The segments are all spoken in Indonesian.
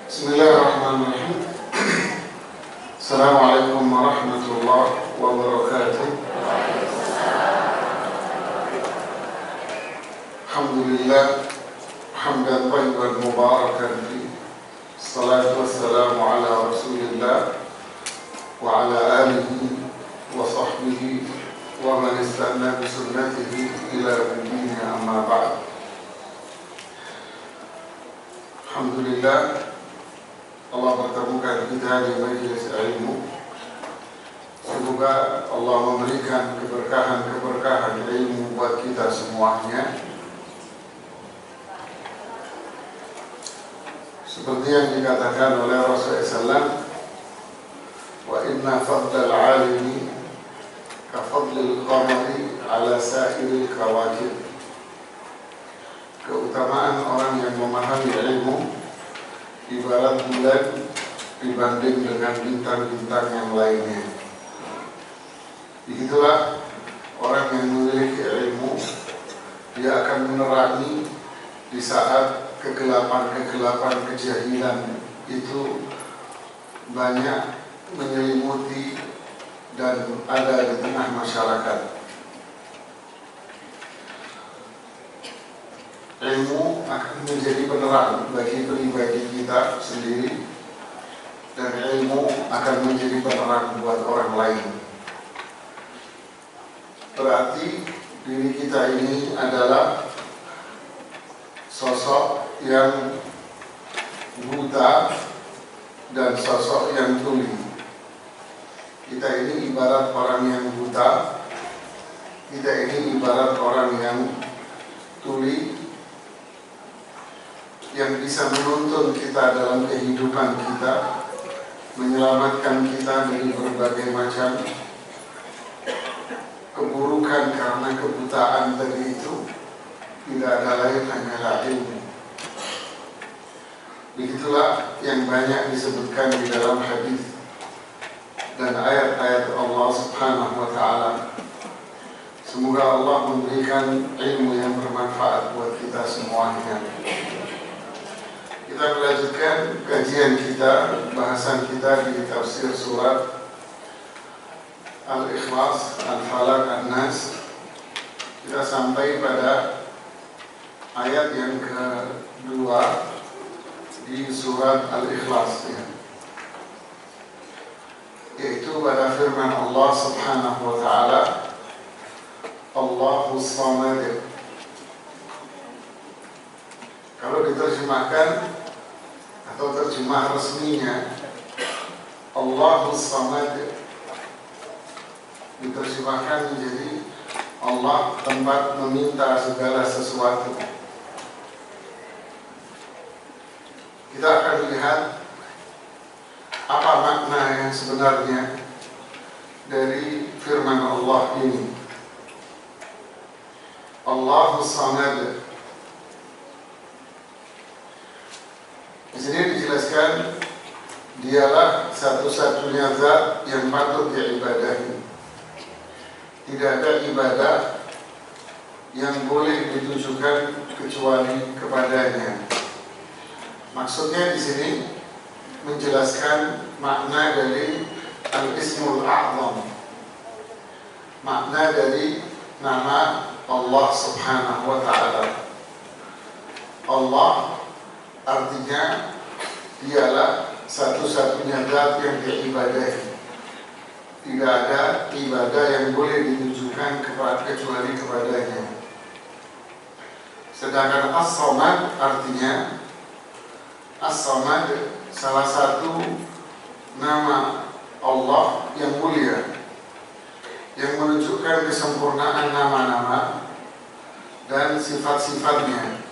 Bismillahirrahmanirrahim. Assalamualaikum warahmatullahi wabarakatuh. Alhamdulillah, hamdan thayyiban mubarakan fi. Salatu wassalamu ala Rasulillah wa ala alihi wa sahbihi wa man istanna bi sunnatihi ila yaumil din, amma ba'd. Alhamdulillah, Allah pertemukan kita di majelis ilmu. Semoga Allah memberikan keberkahan ilmu buat kita semuanya. Seperti yang dikatakan oleh Rasulullah SAW, wa inna fadlal alimi ka fadlil qamari ala sa'iril kawakib. Keutamaan orang yang memahami ilmu ibarat bulan dibanding dengan bintang-bintang yang lainnya. Begitulah orang yang memiliki ilmu, dia akan menerangi di saat kegelapan kejahilan itu banyak menyelimuti dan ada di tengah masyarakat. Ilmu akan menjadi penerang bagi pribadi kita sendiri, dan ilmu akan menjadi penerang buat orang lain. Berarti diri kita ini adalah sosok yang buta dan sosok yang tuli. Kita ini ibarat orang yang buta, kita ini ibarat orang yang tuli, yang bisa menuntun kita dalam kehidupan kita, menyelamatkan kita dari berbagai macam keburukan karena kebutaan tadi itu. Tidak ada lain hanyalah ilmu. Begitulah yang banyak disebutkan di dalam hadis dan ayat-ayat Allah Subhanahu wa Ta'ala. Semoga Allah memberikan ilmu yang bermanfaat buat kita semuanya. Kita melanjutkan kajian kita, bahasan kita di tafsir surat Al-Ikhlas, Al-Falaq, An-Nas. Kita sampai pada ayat yang kedua di surat Al-Ikhlas, yaitu pada firman Allah Subhanahu wa Ta'ala, Allahus Samad. Kalau diterjemahkan atau terjemah resminya Allahus Samad, diterjemahkan menjadi Allah tempat meminta segala sesuatu. Kita akan lihat apa makna yang sebenarnya dari firman Allah ini. Allahus Samad. Di sini dijelaskan dialah satu-satunya zat yang patut diibadahi. Tidak ada ibadah yang boleh ditujukan kecuali kepadanya. Maksudnya di sini menjelaskan makna dari Al-Ismul A'zam, makna dari nama Allah Subhanahu wa Ta'ala. Allah artinya dialah satu-satunya zat yang diibadahi. Tidak ada ibadah yang boleh ditujukan kecuali kepadanya. Sedangkan As-Samad artinya, As-Samad salah satu nama Allah yang mulia, yang menunjukkan kesempurnaan nama-nama dan sifat-sifatnya.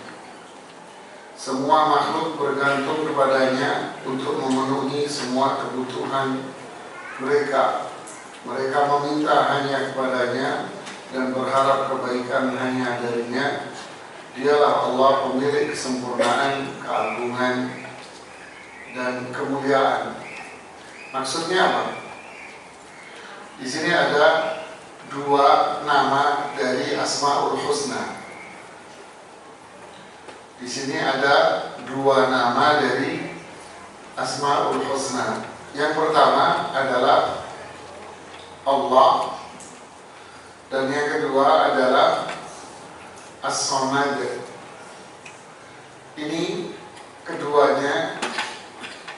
Semua makhluk bergantung kepadanya untuk memenuhi semua kebutuhan mereka. Mereka meminta hanya kepadanya dan berharap kebaikan hanya darinya. Dialah Allah pemilik kesempurnaan, keagungan, dan kemuliaan. Maksudnya apa? Di sini ada dua nama dari Asmaul Husna. Di sini ada dua nama dari Asmaul Husna. Yang pertama adalah Allah, dan yang kedua adalah As-Samad. Ini keduanya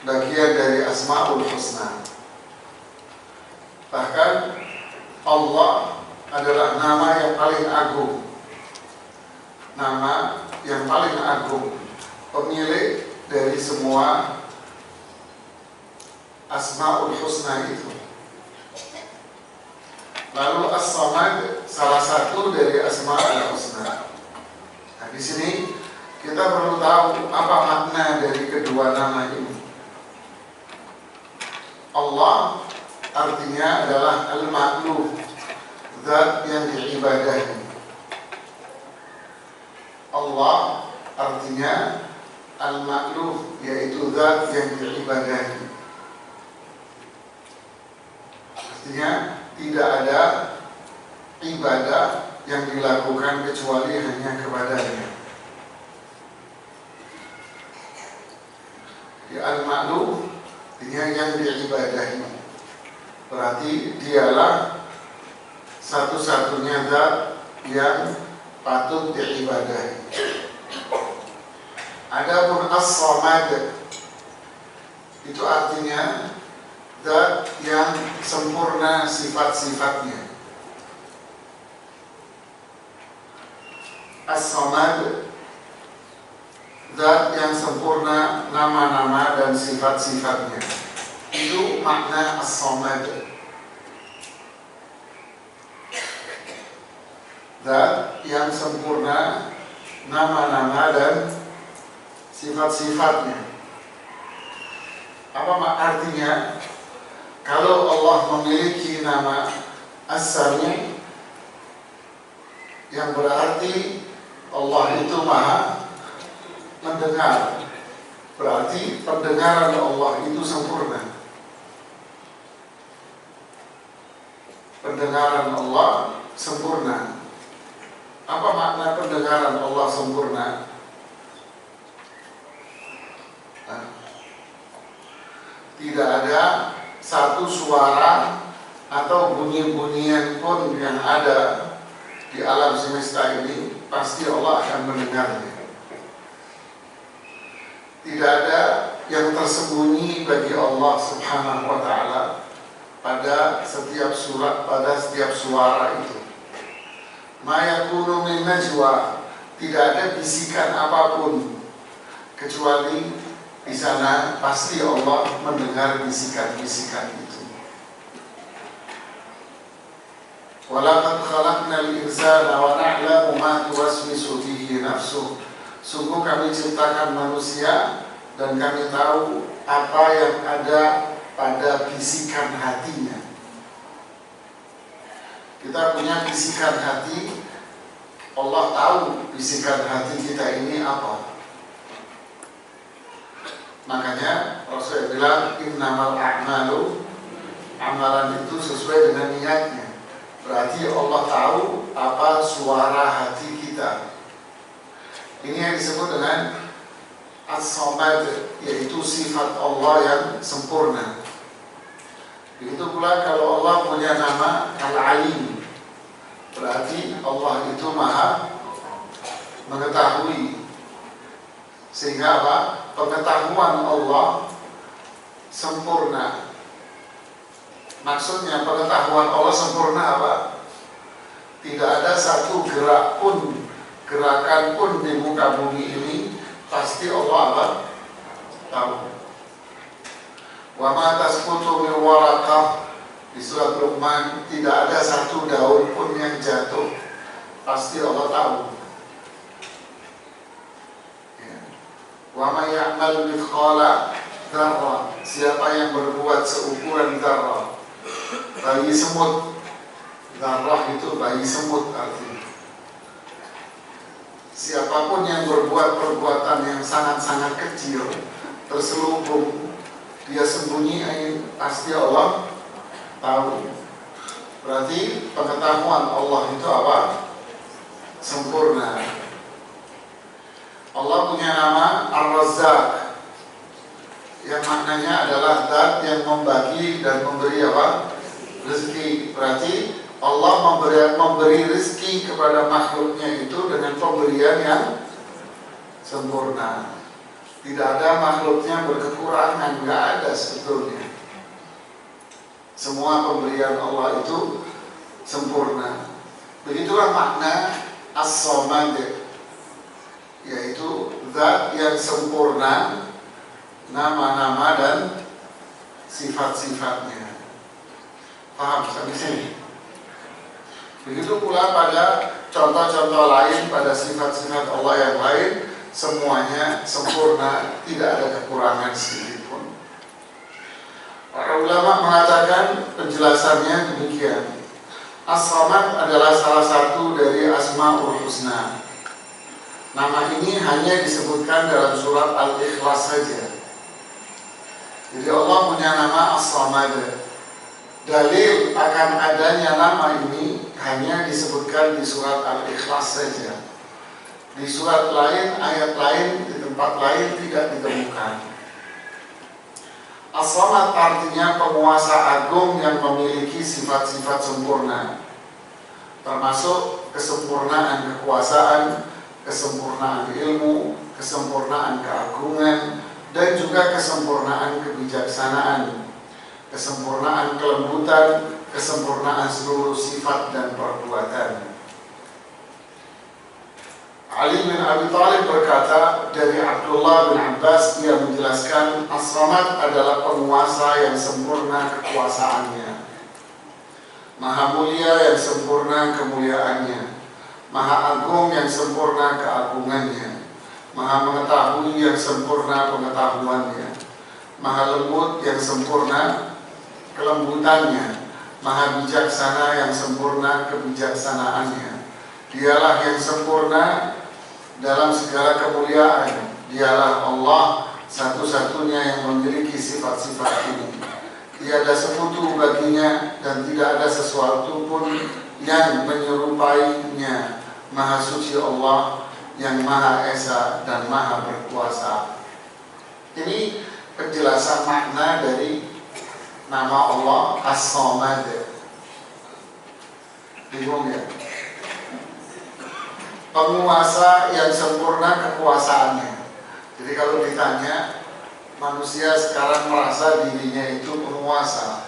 bagian dari Asmaul Husna. Bahkan Allah adalah nama yang paling agung, nama yang paling agung, pemilik dari semua Asmaul Husna itu. Lalu As-Samad salah satu dari Asmaul Husna. Nah, di sini kita perlu tahu apa makna dari kedua nama ini. Allah artinya adalah Al-Ma'luf, zat yang diibadahi. Allah artinya Al-Ma'luf, yaitu zat yang diibadahi. Artinya tidak ada ibadah yang dilakukan kecuali hanya kepadanya. Al-Ma'luf artinya yang diibadahi. Berarti dialah satu-satunya zat yang patut diibadahi. Adapun As-Samad itu artinya zat yang sempurna sifat-sifatnya. As-Samad, zat yang sempurna nama-nama dan sifat-sifatnya. Itu makna As-Samad. Zat yang sempurna nama-nama dan sifat-sifatnya. Apa artinya? Kalau Allah memiliki nama As-Sami', yang berarti Allah itu maha mendengar. Berarti pendengaran Allah itu sempurna. Pendengaran Allah sempurna. Apa makna pendengaran Allah sempurna? Tidak ada satu suara atau bunyi-bunyian pun yang ada di alam semesta ini pasti Allah akan mendengarnya. Tidak ada yang tersembunyi bagi Allah Subhanahu wa ta'ala pada setiap surat, pada setiap suara itu. Ma yakunu min najwa, tidak ada bisikan apapun kecuali di sana pasti Allah mendengar bisikan-bisikan itu. Walaqad khalaqnal insana wa na'lamu ma tuwaswisu bihi nafsuh. Sungguh kami ciptakan manusia dan kami tahu apa yang ada pada bisikan hatinya. Kita punya bisikan hati, Allah tahu bisikan hati kita ini apa. Makanya Rasul bilang innamal a'malu, amalan itu sesuai dengan niatnya. Berarti Allah tahu apa suara hati kita. Ini yang disebut dengan As-Samad, yaitu sifat Allah yang sempurna. Begitu pula kalau Allah punya nama Al-Alim, berarti Allah itu maha mengetahui. Sehingga apa? Pengetahuan Allah sempurna. Maksudnya pengetahuan Allah sempurna apa? Tidak ada satu gerak pun, gerakan pun di muka bumi ini pasti Allah apa? Tahu. Wa ma tasqutu min waraqah, di surat Luqman, tidak ada satu daun pun yang jatuh pasti Allah tahu. Wa may ya'mal mithqala dzarrah, siapa yang berbuat seukuran dzarrah, bayi semut. Dzarrah itu bayi semut artinya. Siapapun yang berbuat perbuatan yang sangat-sangat kecil, terselubung, dia sembunyi, pasti Allah tahu. Berarti pengetahuan Allah itu apa? Sempurna. Allah punya nama Ar-Razzaq, yang maknanya adalah zat yang membagi dan memberi apa? Rezeki. Berarti Allah memberi rezeki kepada makhluknya itu dengan pemberian yang sempurna. Tidak ada makhluknya berkekurangan, nggak ada sebetulnya. Semua pemberian Allah itu sempurna. Begitulah makna As-Samad, yaitu zat yang sempurna nama-nama dan sifat-sifatnya. Paham sampai sini? Begitu pula pada contoh-contoh lain pada sifat-sifat Allah yang lain, semuanya sempurna, tidak ada kekurangan sedikit pun. Para ulama mengatakan penjelasannya demikian. As-Samad adalah salah satu dari Asmaul Husna. Nama ini hanya disebutkan dalam surat Al-Ikhlas saja. Jadi Allah punya nama As-Samad. Dalil akan adanya nama ini hanya disebutkan di surat Al-Ikhlas saja. Di surat lain, ayat lain, di tempat lain tidak ditemukan. As-Samad artinya penguasa agung yang memiliki sifat-sifat sempurna, termasuk kesempurnaan kekuasaan, kesempurnaan ilmu, kesempurnaan keagungan, dan juga kesempurnaan kebijaksanaan, kesempurnaan kelembutan, kesempurnaan seluruh sifat dan perbuatan. Ali bin Abi Thalib berkata dari Abdullah bin Abbas, dia menjelaskan As-Samad adalah penguasa yang sempurna kekuasaannya, maha mulia yang sempurna kemuliaannya, maha agung yang sempurna keagungannya, maha mengetahui yang sempurna pengetahuannya, maha lembut yang sempurna kelembutannya, maha bijaksana yang sempurna kebijaksanaannya. Dialah yang sempurna dalam segala kemuliaan. Dialah Allah satu-satunya yang memiliki sifat-sifat ini. Tiada sekutu baginya dan tidak ada sesuatu pun yang menyerupainya. Maha suci Allah yang Maha Esa dan Maha Berkuasa. Ini penjelasan makna dari nama Allah As-Samad. Bingung ya? Penguasa yang sempurna kekuasaannya. Jadi kalau ditanya, manusia sekarang merasa dirinya itu penguasa,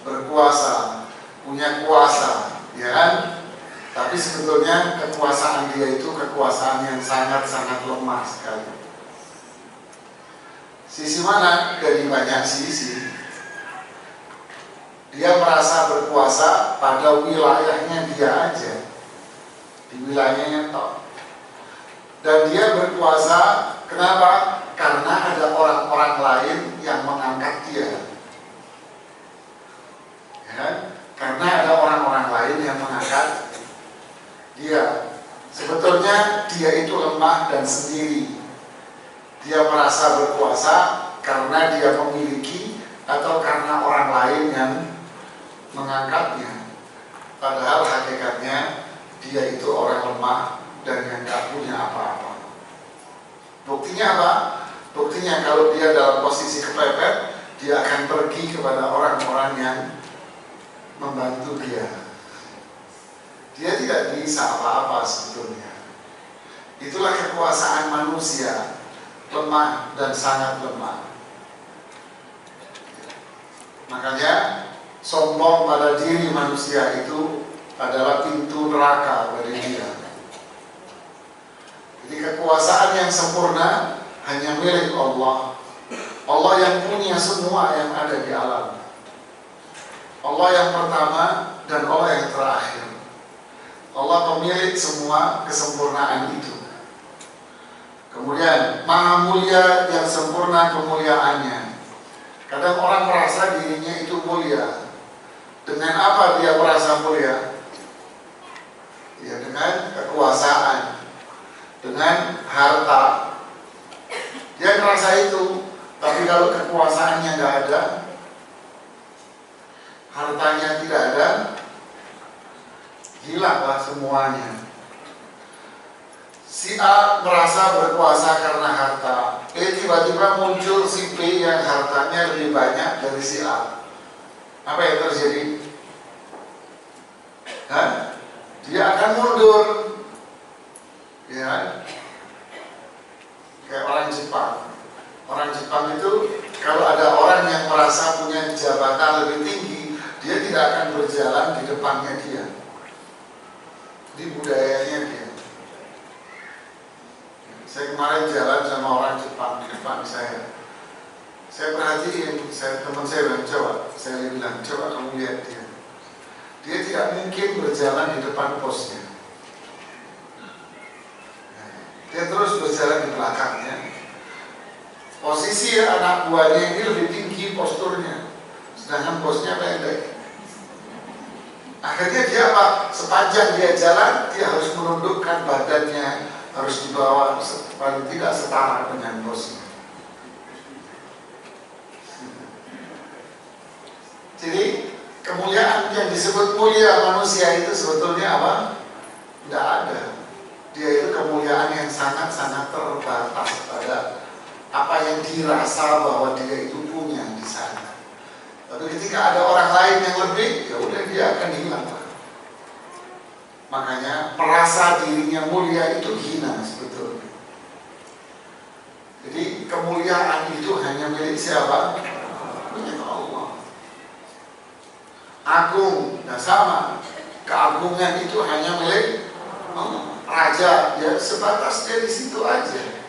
berkuasa, punya kuasa, ya kan? Tapi sebetulnya kekuasaan dia itu kekuasaan yang sangat-sangat lemah sekali. Sisi mana? Dari banyak sisi. Dia merasa berkuasa pada wilayahnya dia aja, di wilayahnya toh. Dan dia berkuasa, kenapa? Karena ada orang-orang lain yang mengangkat dia, ya? Karena ada orang-orang lain yang mengangkat dia. Sebetulnya dia itu lemah dan sendiri. Dia merasa berkuasa karena dia memiliki atau karena orang lain yang mengangkatnya. Padahal hakikatnya dia itu orang lemah dan yang gak punya apa-apa. Buktinya apa? Buktinya kalau dia dalam posisi kepepet, dia akan pergi kepada orang-orang yang membantu dia. Dia tidak bisa apa-apa sebetulnya. Itulah kekuasaan manusia, lemah dan sangat lemah. Makanya sombong pada diri manusia itu adalah pintu neraka bagi dia. Jadi kekuasaan yang sempurna hanya milik Allah. Allah yang punya semua yang ada di alam. Allah yang pertama dan Allah yang terakhir. Allah pemilik semua kesempurnaan itu. Kemudian Maha Mulia yang sempurna kemuliaannya. Kadang orang merasa dirinya itu mulia. Dengan apa dia merasa mulia? Ya dengan kekuasaan, dengan harta. Dia merasa itu. Tapi kalau kekuasaannya nggak ada, hartanya tidak ada, hilanglah semuanya. Si A merasa berkuasa karena harta. Tiba-tiba muncul si B yang hartanya lebih banyak dari si A. Apa yang terjadi? Dia akan mundur. Ya, kayak orang Jepang. Orang Jepang itu kalau ada orang yang merasa punya jabatan lebih tinggi, dia tidak akan berjalan di depannya dia. Di budayanya dia. Saya kemarin jalan sama orang Jepang di depan saya. Saya perhatiin, teman saya bilang, saya bilang, coba kamu lihat dia. Dia tidak mungkin berjalan di depan posnya. Dia terus berjalan di belakangnya. Posisi anak buahnya ini lebih tinggi posturnya, sedangkan bosnya pendek. Akhirnya dia apa? Sepanjang dia jalan, dia harus menundukkan badannya, harus dibawa paling tidak setara dengan bosnya. Jadi kemuliaan yang disebut mulia manusia itu sebetulnya apa? Tidak ada. Dia itu kemuliaan yang sangat-sangat terbatas pada apa yang dirasa bahwa dia itu punya di sana. Tapi ketika ada orang lain yang lebih, ya udah dia akan hilang. Makanya merasa dirinya mulia itu hina sebetulnya. Jadi kemuliaan itu hanya milik siapa? Milik Allah. Agung, nah sama. Keagungan itu hanya milik Allah. Raja, ya sebatas dia di situ aja.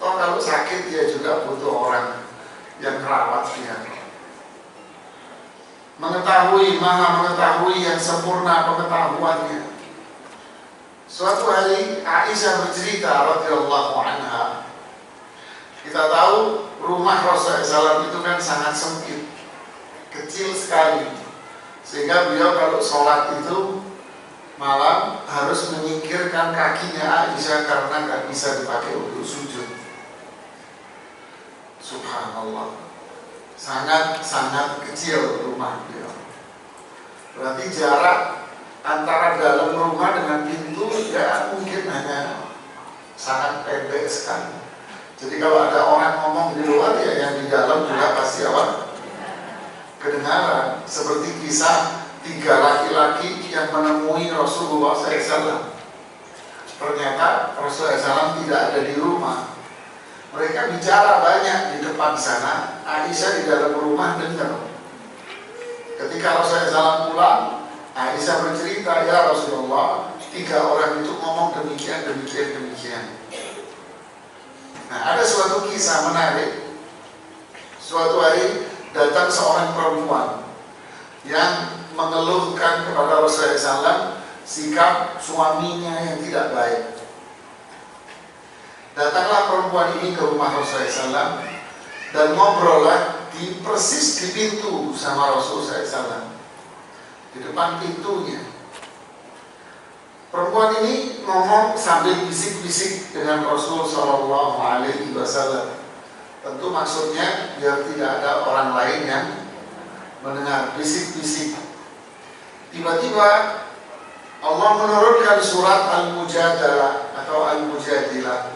Toh kalau sakit dia juga butuh orang yang merawat dia. Mengetahui, maha mengetahui yang sempurna pengetahuannya. Suatu hari Aisyah bercerita radhiyallahu anha. Kita tahu rumah Rasulullah SAW itu kan sangat sempit, kecil sekali, sehingga beliau kalau sholat itu malam harus menyingkirkan kakinya Aisyah karena nggak bisa dipakai untuk sujud. Subhanallah, sangat kecil rumah beliau. Berarti jarak antara dalam rumah dengan pintu ya mungkin hanya sangat pendek sekali. Jadi kalau ada orang ngomong di luar ya yang di dalam juga pasti apa? Kedengaran. Seperti kisah 3 laki-laki yang menemui Rasulullah SAW. Ternyata Rasulullah SAW tidak ada di rumah. Mereka bicara banyak di depan sana. Aisyah di dalam rumah dengar. Ketika Rasulullah SAW pulang, Aisyah bercerita, ya Rasulullah, 3 orang itu ngomong demikian. Nah, ada suatu kisah menarik. Suatu hari datang seorang perempuan yang mengeluhkan kepada Rasulullah SAW sikap suaminya yang tidak baik. Datanglah perempuan ini ke rumah Rasulullah SAW dan ngobrollah persis di pintu sama Rasulullah SAW, di depan pintunya. Perempuan ini ngomong sambil bisik-bisik dengan Rasul Shallallahu Alaihi Wasallam. Tentu maksudnya biar tidak ada orang lain yang mendengar bisik-bisik. Tiba-tiba Allah menurunkan surat Al-Mujadalah atau Al-Mujadilah.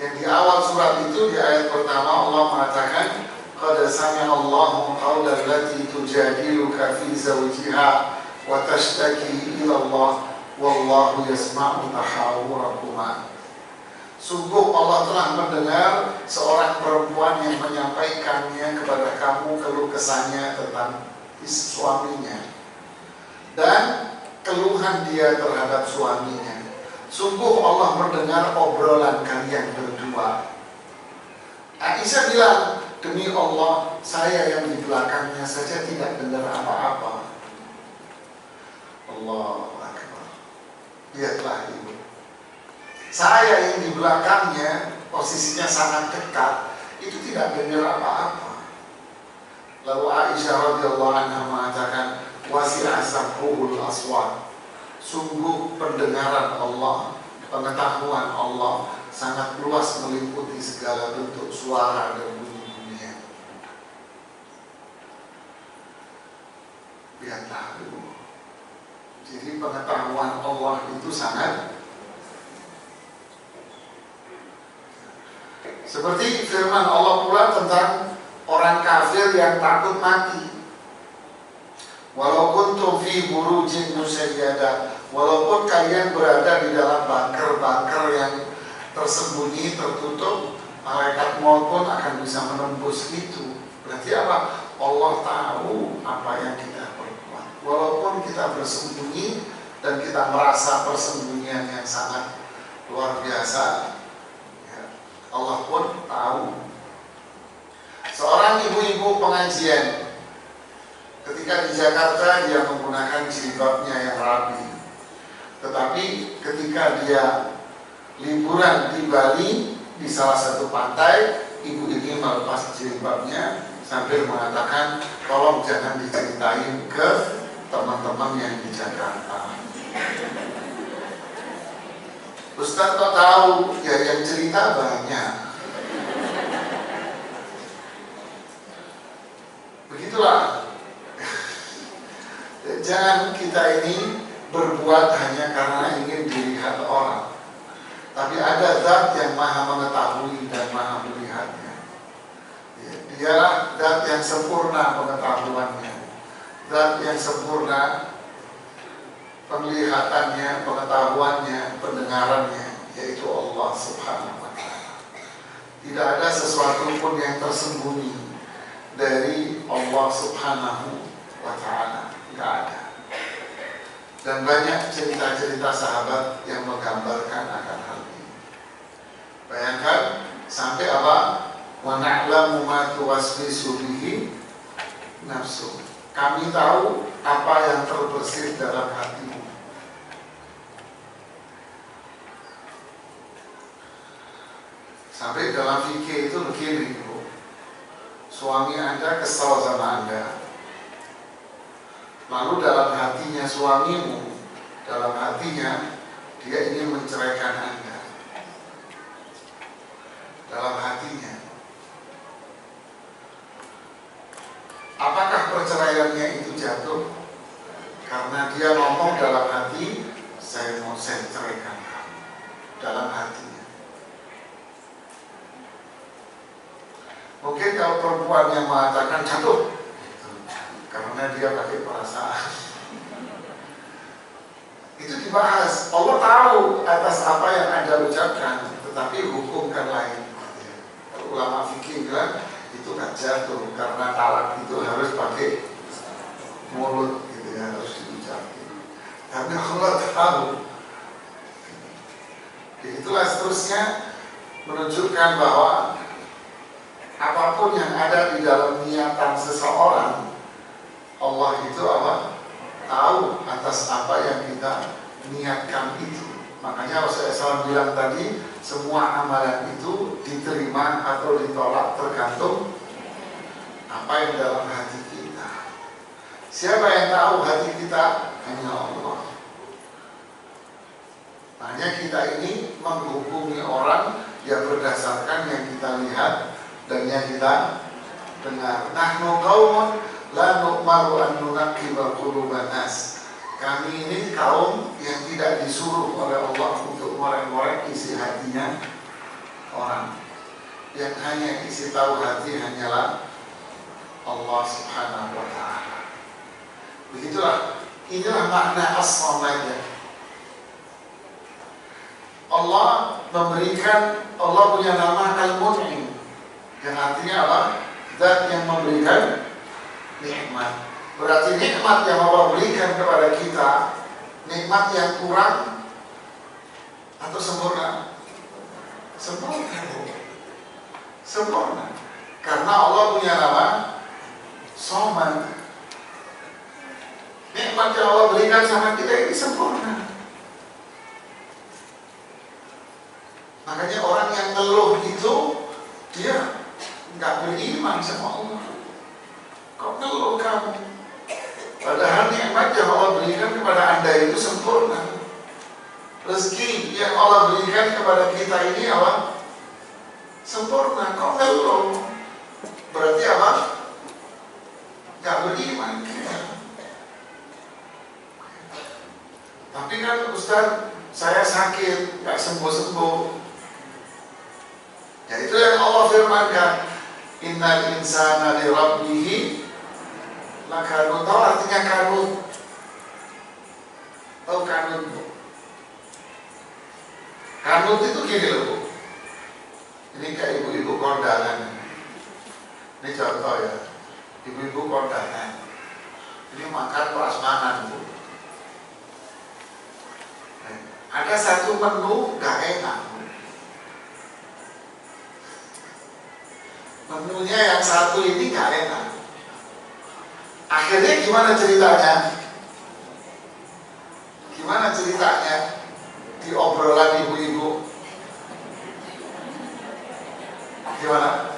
Yang di awal surat itu di ayat pertama Allah mengatakan, "Qad sami'a Allahu qawla allati tujadiluka fi zawjiha wa tashtaki ila Allah." Wallahu yasma'u tahawurakuma. Sungguh Allah telah mendengar seorang perempuan yang menyampaikannya kepada kamu keluh kesahnya tentang suaminya dan keluhan dia terhadap suaminya. Sungguh Allah mendengar obrolan kalian berdua. Aisyah bilang, demi Allah, saya yang di belakangnya saja tidak dengar apa-apa. Allah. Lihatlah ibu, saya yang di belakangnya posisinya sangat dekat, itu tidak dengar apa-apa. Lalu Aisyah radhiyallahu anha mengatakan, wasi'a sam'uhul aswat. Sungguh pendengaran Allah, pengetahuan Allah sangat luas meliputi segala bentuk suara dan bunyi-bunyian. Lihatlah ibu. Jadi pengetahuan Allah itu sangat Seperti firman Allah pula tentang orang kafir yang takut mati. Walau kuntum fi burujin musyayyada, walaupun kalian berada di dalam bunker-bunker yang tersembunyi, tertutup, malaikat maut pun akan bisa menembus itu. Berarti apa? Allah tahu apa yang kita perbuat. Walaupun kita bersembunyi dan kita merasa persembunyian yang sangat luar biasa, Allah pun tahu. Seorang ibu-ibu pengajian ketika di Jakarta dia menggunakan jilbabnya yang rapi, tetapi ketika dia liburan di Bali di salah satu pantai, ibu ini melepas jilbabnya sambil mengatakan, tolong jangan diceritain ke teman-teman yang di Jakarta. Ustaz kok tahu? Ya yang cerita banyak. Begitulah. Jangan kita ini berbuat hanya karena ingin dilihat orang. Tapi ada zat yang maha mengetahui dan maha melihatnya. Dialah zat yang sempurna pengetahuannya, zat yang sempurna penglihatannya, pengetahuannya, pendengarannya, yaitu Allah Subhanahu wa Ta'ala. Tidak ada sesuatu pun yang tersembunyi dari Allah Subhanahu wa Ta'ala. Tidak ada. Dan banyak cerita-cerita sahabat yang menggambarkan akan hal ini. Bayangkan sampai apa? Wa na'lamu ma tuwaswisu bihi nafsu. Kami tahu apa yang terbersit dalam hatimu. Sampai dalam fikih itu begini, Bu. Suami Anda kesal sama Anda. Lalu dalam hatinya suamimu, dalam hatinya dia ingin menceraikan Anda. Dalam hatinya. Apakah perceraiannya itu jatuh? Karena dia ngomong dalam hati, saya mau ceraikan kamu. Dalam hatinya. Mungkin kalau perempuan yang mengatakan jatuh, karena dia pakai perasaan. Itu dibahas. Allah tahu atas apa yang Anda ucapkan, tetapi hukum kan lain. Ulama fikih bilang itu kan jatuh karena talak itu harus pakai mulut, gitu ya, harus diucapkan. Karena Allah tahu. Itulah seterusnya menunjukkan bahwa apapun yang ada di dalam niatan seseorang, Allah itu apa? Tahu atas apa yang kita niatkan itu. Makanya Rasulullah SAW bilang tadi, semua amalan itu diterima atau ditolak tergantung apa yang dalam hati kita. Siapa yang tahu hati kita? Hanya Allah. Makanya kita ini menghukumi orang yang berdasarkan yang kita lihat dan yang kita dengar. Nahnu qaumun la nu'maru an nunaqiba quluban nas. Kami ini kaum yang tidak disuruh oleh Allah untuk ngorek-ngorek isi hatinya orang. Yang hanya isi tahu hati hanyalah Allah Subhanahu wa Ta'ala. Begitulah, inilah makna as-samad. Allah memberikan, Allah punya nama Al-Mun'im, yang artinya apa? Zat yang memberikan nikmat. Berarti nikmat yang Allah berikan kepada kita, nikmat yang kurang atau sempurna? Sempurna. Sempurna. Karena Allah punya nama Somad. Nikmat yang Allah berikan sama kita ini sempurna. Makanya orang yang ngeluh itu, dia nggak beriman sama Allah. Kok ngeluh kamu? Padahal nikmat yang Allah berikan kepada Anda itu sempurna. Rezeki yang Allah berikan kepada kita ini apa? Sempurna. Kok ngeluh? Berarti apa? Gak beriman kita. Tapi kan Ustaz, saya sakit, gak sembuh-sembuh. Ya Itu yang Allah firmankan, innal insana li rabbihi lakanut. Tahu artinya kanut? Tahu kanut? Kanut itu gini loh Bu. Ini kayak ibu-ibu kondangan. Ini contoh ya, ibu-ibu kondangan. Ini makan prasmanan Bu. Ada satu menu gak enak. Menunya yang satu ini gak enak. Akhirnya gimana ceritanya? Gimana ceritanya di obrolan ibu-ibu? Gimana?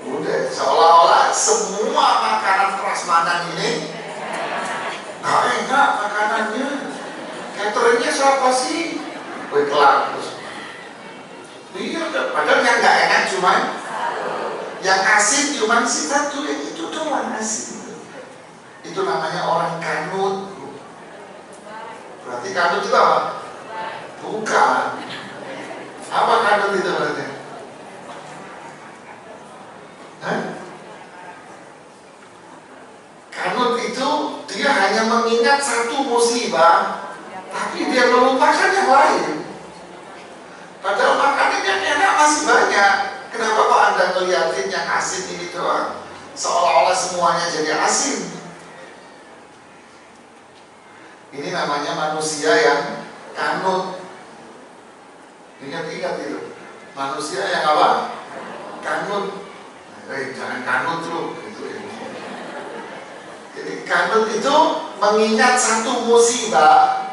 Udah, seolah-olah semua makanan prasmanan ini gak enak makanannya. Cateringnya siapa sih? Wih, kelar terus. Iya, padahal yang gak enak cuman yang asin cuman si satu, yang itu doang asin. Itu namanya orang kanut. Berarti kanut itu apa? Bukan. Apa kanut itu berarti? Hah? Kanut itu dia hanya mengingat satu musibah, tapi dia melupakan yang lain. Padahal makanan yang enak masih banyak. Kenapa kok Anda ngeliatin yang asin ini doang? Seolah-olah semuanya jadi asin. Ini namanya manusia yang kanut. Ingat-ingat itu. Manusia yang apa? Kanut. Jangan kanut loh. Jadi kanut itu mengingat satu musibah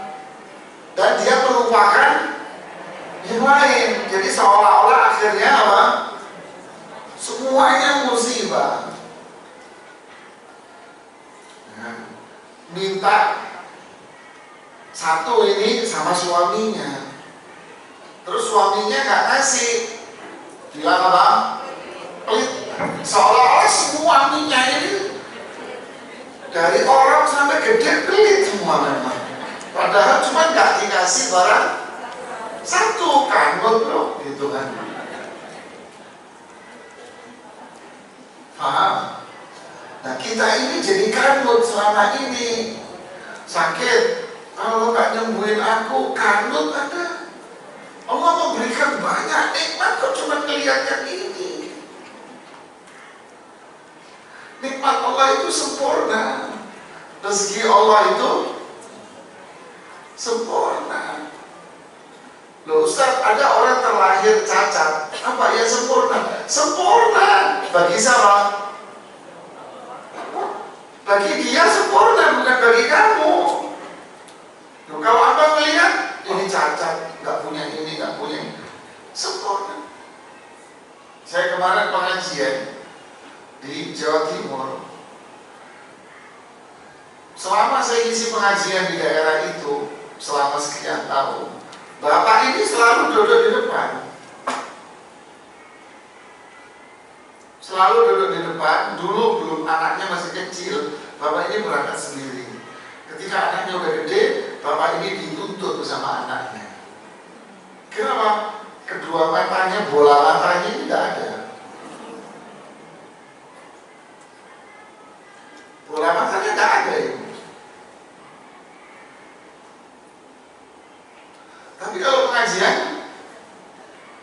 dan dia melupakan yang lain. Jadi seolah-olah akhirnya apa? Semuanya musibah. Minta satu ini sama suaminya, terus suaminya nggak ngasih, bilang apa? Pelit. Seolah-olah semua minyak ini dari orang sampai gede pelit semua memang. Padahal cuma nggak dikasih barang satu, kanut loh, gitu kan. Paham? Nah kita ini jadi kanut selama ini. Sakit, kalau nggak nyembuhin aku, kanut ada. Allah memberikan banyak nikmat, kok cuma ngeliat yang ini. Nikmat Allah itu sempurna. Rezeki Allah itu sempurna. Loh Ustaz, ada orang terlahir cacat, apa ya sempurna? Sempurna. Bagi siapa? Bagi dia sempurna, bukan bagi kamu. Loh, kalau Anda melihat ini cacat, nggak punya ini, nggak punya ini, sempurna. Saya kemarin pengajian di Jawa Timur. Selama saya isi pengajian di daerah itu selama sekian tahun, bapak ini selalu duduk di depan. Selalu duduk di depan. Dulu belum anaknya masih kecil, bapak ini berangkat sendiri. Ketika anaknya udah gede, bapak ini dituntut sama anaknya. Kenapa? Kedua matanya, bola matanya tidak ada. Bola matanya tidak ada ya. Tapi kalau pengajian,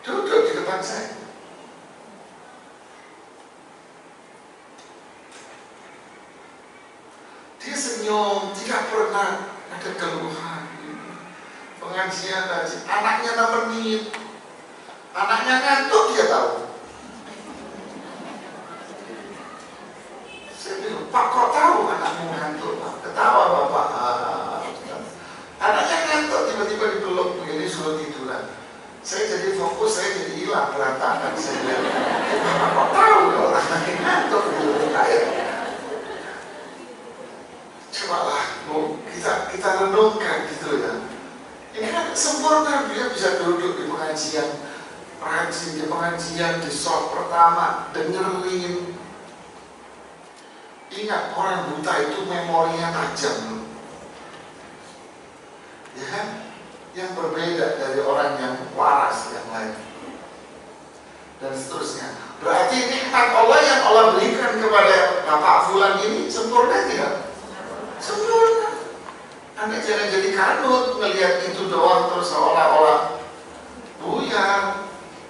duduk di depan saya. Dia senyum, tidak pernah ada keluhan. Pengajian tadi, anaknya nemenin, anaknya ngantuk dia tahu. Saya bilang, Pak kok tahu anakmu ngantuk? Ketawa bapak. Anaknya ngantuk, tiba-tiba dipeluk begini suruh tiduran. Saya jadi fokus, saya jadi hilang, berantakan. Saya bilang, bapak kok tahu kalau anaknya ngantuk dulu kayak. Cobalah, kita renungkan gitu ya. Ini kan sempurna, dia bisa duduk di pengajian, rajin di pengajian, di sholat pertama, dengerin. Ingat, orang buta itu memorinya tajam. Ya kan? Yang berbeda dari orang yang waras yang lain. dan seterusnya. Berarti nikmat Allah yang Allah berikan kepada Bapak Fulan ini sempurna tidak? Sempurna. Anda jangan jadi kanut melihat itu doang terus seolah-olah buyar.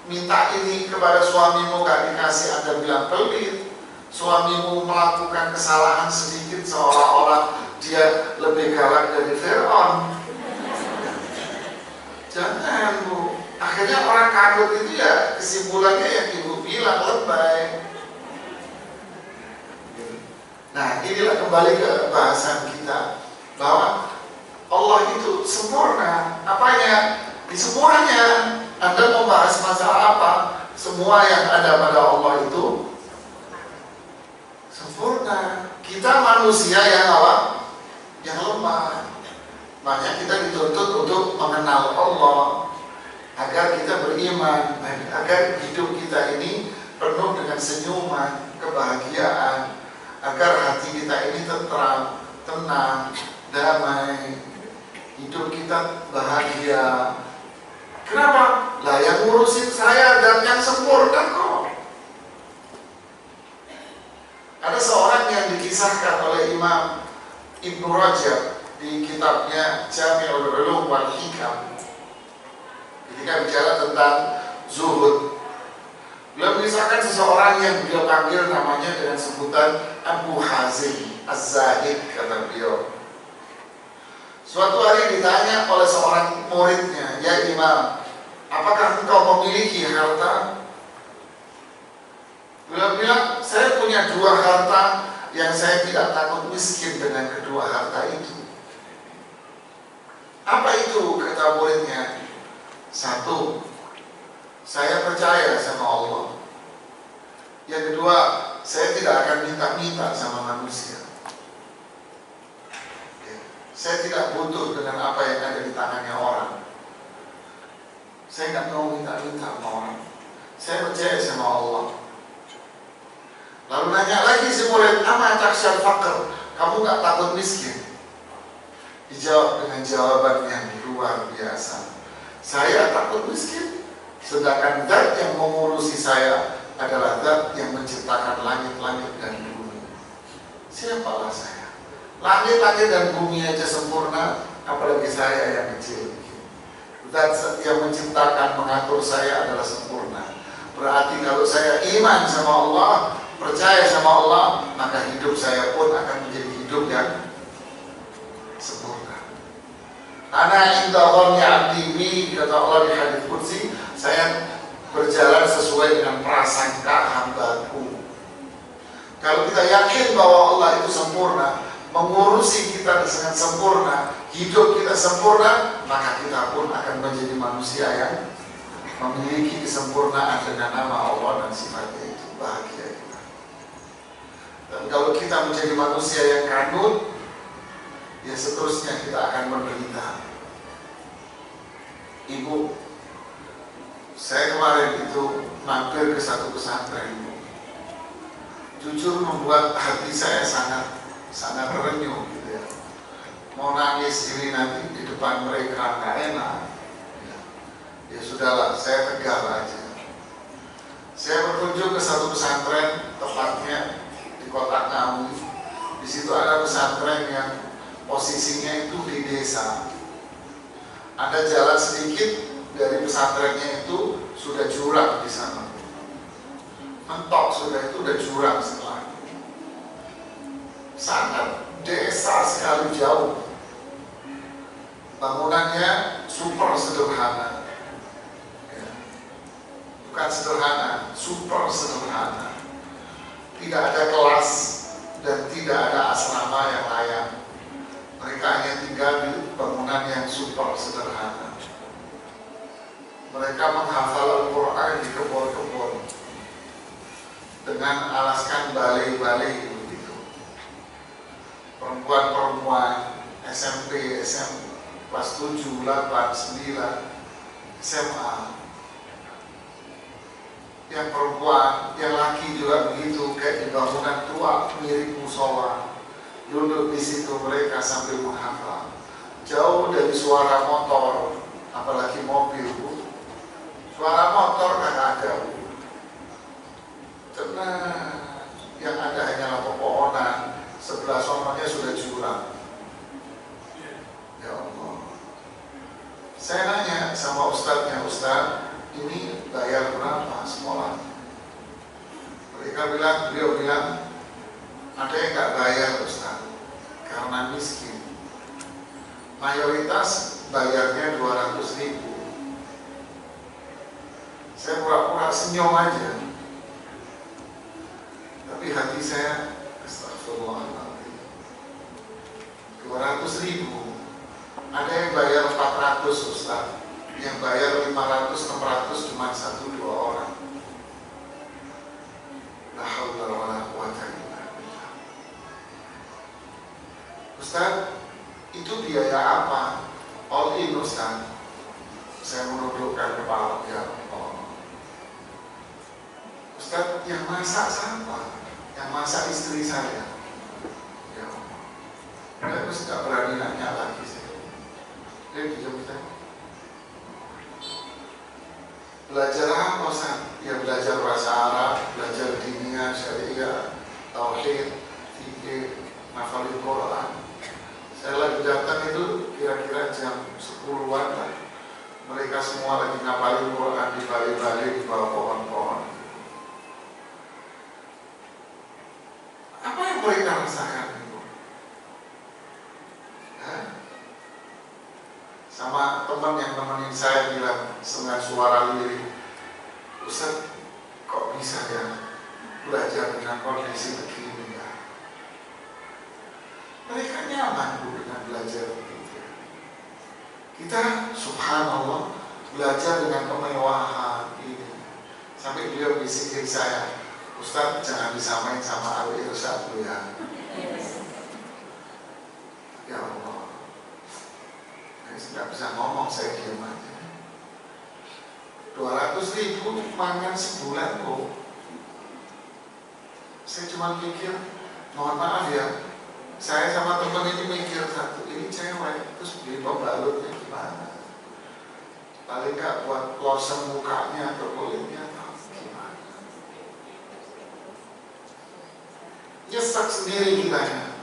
Minta ini kepada suamimu gak dikasih, Anda bilang pelit. Suamimu melakukan kesalahan sedikit seolah-olah dia lebih galak dari Fir'aun. Jangan Bu. Akhirnya orang kanut itu ya kesimpulannya yang Ibu bilang lebay. Nah, inilah kembali ke bahasan kita bahwa Allah itu sempurna. Apanya? Di semuanya. Anda mau bahas masalah apa? Semua yang ada pada Allah itu sempurna. Kita manusia yang apa? Yang lemah. Makanya kita dituntut untuk mengenal Allah agar kita beriman, agar hidup kita ini penuh dengan senyuman, kebahagiaan, agar hati kita ini tentram, tenang, damai, hidup kita bahagia. Kenapa? Lah yang ngurusin saya dan yang sempurna kok. Ada seorang yang dikisahkan oleh Imam Ibnu Rajab di kitabnya Jami'ul Ulum wal Hikam ketika bicara tentang zuhud. Beliau mengisahkan seseorang yang beliau panggil namanya dengan sebutan Abu Hazim Az-Zahid, kata beliau. Suatu hari ditanya oleh seorang muridnya, "Ya Imam, apakah engkau memiliki harta?" Beliau bilang, "Saya punya 2 harta yang saya tidak takut miskin dengan kedua harta itu." "Apa itu?" kata muridnya. "1, saya percaya sama Allah. Yang kedua, saya tidak akan minta-minta sama manusia. Saya tidak butuh dengan apa yang ada di tangannya orang. Saya nggak mau minta-minta sama orang. Saya percaya sama Allah." Lalu nanya lagi si murid, "Ama taksyal faqr? Kamu nggak takut miskin?" Dijawab dengan jawaban yang luar biasa. "Saya takut miskin, sedangkan zat yang mengurusi saya adalah zat yang menciptakan langit-langit dan bumi. Siapalah saya? Langit-langit dan bumi aja sempurna, apalagi saya yang kecil. Zat yang menciptakan, mengatur saya adalah sempurna. Berarti kalau saya iman sama Allah, percaya sama Allah, maka hidup saya pun akan menjadi hidup yang sempurna. Ana inda dhanni 'abdi bi," kata Allah di hadits qudsi, "saya berjalan sesuai dengan prasangka hambaku." Kalau kita yakin bahwa Allah itu sempurna, mengurusi kita dengan sempurna, hidup kita sempurna, maka kita pun akan menjadi manusia yang memiliki kesempurnaan dengan nama Allah dan sifatnya itu. Bahagia kita. Dan kalau kita menjadi manusia yang kanut, ya seterusnya kita akan menderita. Ibu, saya kemarin itu mampir ke satu pesantren. Jujur membuat hati saya sangat renyuh gitu ya. Mau nangis ini nanti di depan mereka nggak enak. Ya sudahlah, saya tegar aja. Saya berkunjung ke satu pesantren, tepatnya di kota Ngawi. Di situ ada pesantren yang posisinya itu di desa. Ada jalan sedikit dari pesantrennya itu sudah jurang di sana. Mentok sudah itu udah jurang setelah. Sangat desa sekali jauh. Bangunannya super sederhana. Bukan sederhana, super sederhana. Tidak ada kelas dan tidak ada asrama yang layak. Mereka hanya tinggal di bangunan yang super sederhana. Mereka menghafal Al-Quran di kebun-kebun dengan alaskan balai-balai begitu. Perempuan-perempuan SMP, SM, kelas 7, 8, 9, SMA. Yang perempuan, yang laki juga begitu, kayak di bangunan tua mirip musola. Duduk di situ mereka sambil menghafal. Jauh dari suara motor, apalagi mobil, Bu. Suara motor kan ada, Bu. Tenang, yang ada hanyalah pepohonan, sebelah sononya sudah jurang. Ya Allah. Saya nanya sama ustadznya, Ustadz, ini bayar berapa sekolah? Beliau bilang, ada yang nggak bayar Ustadz, karena miskin. Mayoritas bayarnya 200.000. Saya pura-pura senyum aja. Tapi hati saya, astagfirullahaladzim, 200.000. Ada yang bayar 400 Ustaz, yang bayar 500, 600 cuma 1-2 orang. La haula wala quwwata illa billah. Ustaz, itu biaya apa? All in Ustaz. Saya menundukkan kepala, ya Allah. Ustaz, yang masak siapa? Yang masak istri saya. Ya Allah. Saya terus gak berani nanya lagi saya. Dia diam saya. Belajar apa Ustaz? Ya belajar bahasa Arab, belajar diniyah, syariah, tauhid, fikih, hafalin Quran. Saya lagi datang itu kira-kira jam 10-an lah. Mereka semua lagi ngapalin Quran di balik-balik di bawah pohon-pohon. Apa yang mereka rasakan itu? Sama teman yang nemenin saya bilang dengan suara lirik, Ustaz, kok bisa ya belajar dengan kondisi begini ya? Mereka nyaman Bu dengan belajar begitu. Kita subhanallah belajar dengan kemewahan ini. Sampai beliau bisikin saya, Ustaz jangan disamain sama Al-Irsyad dulu ya. Ya Allah, saya nggak bisa ngomong, saya diam aja. 200.000 makan sebulan kok. Saya cuma pikir, mohon maaf ya, saya sama teman ini mikir satu, ini cewek, terus beli pembalutnya gimana? Paling nggak buat lotion mukanya atau kulitnya, gimana? Nyesek sendiri kitanya.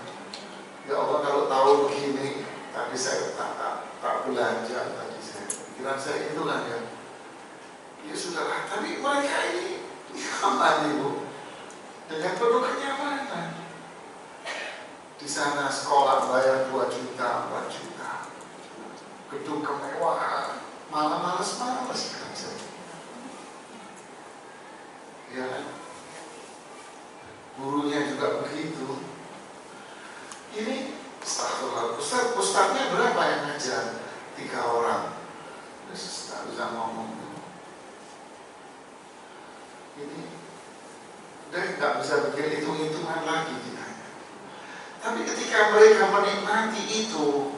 Ya Allah, kalau tahu begini, tadi saya tak belanja tadi saya. Pikiran saya itulah ya. Ya sudahlah, tapi mereka ini nyaman Ibu, dengan penuh kenyamanan. Di sana sekolah bayar 2 juta, 4 juta, gedung kemewahan, malah males-males kerja. Ya kan? Gurunya juga begitu. Ini astagfirullah, ustadznya berapa yang ngajar? 3 orang. Terus tak bisa ngomong. Ini udah nggak bisa bikin hitung-hitungan lagi kita. Tapi ketika mereka menikmati itu,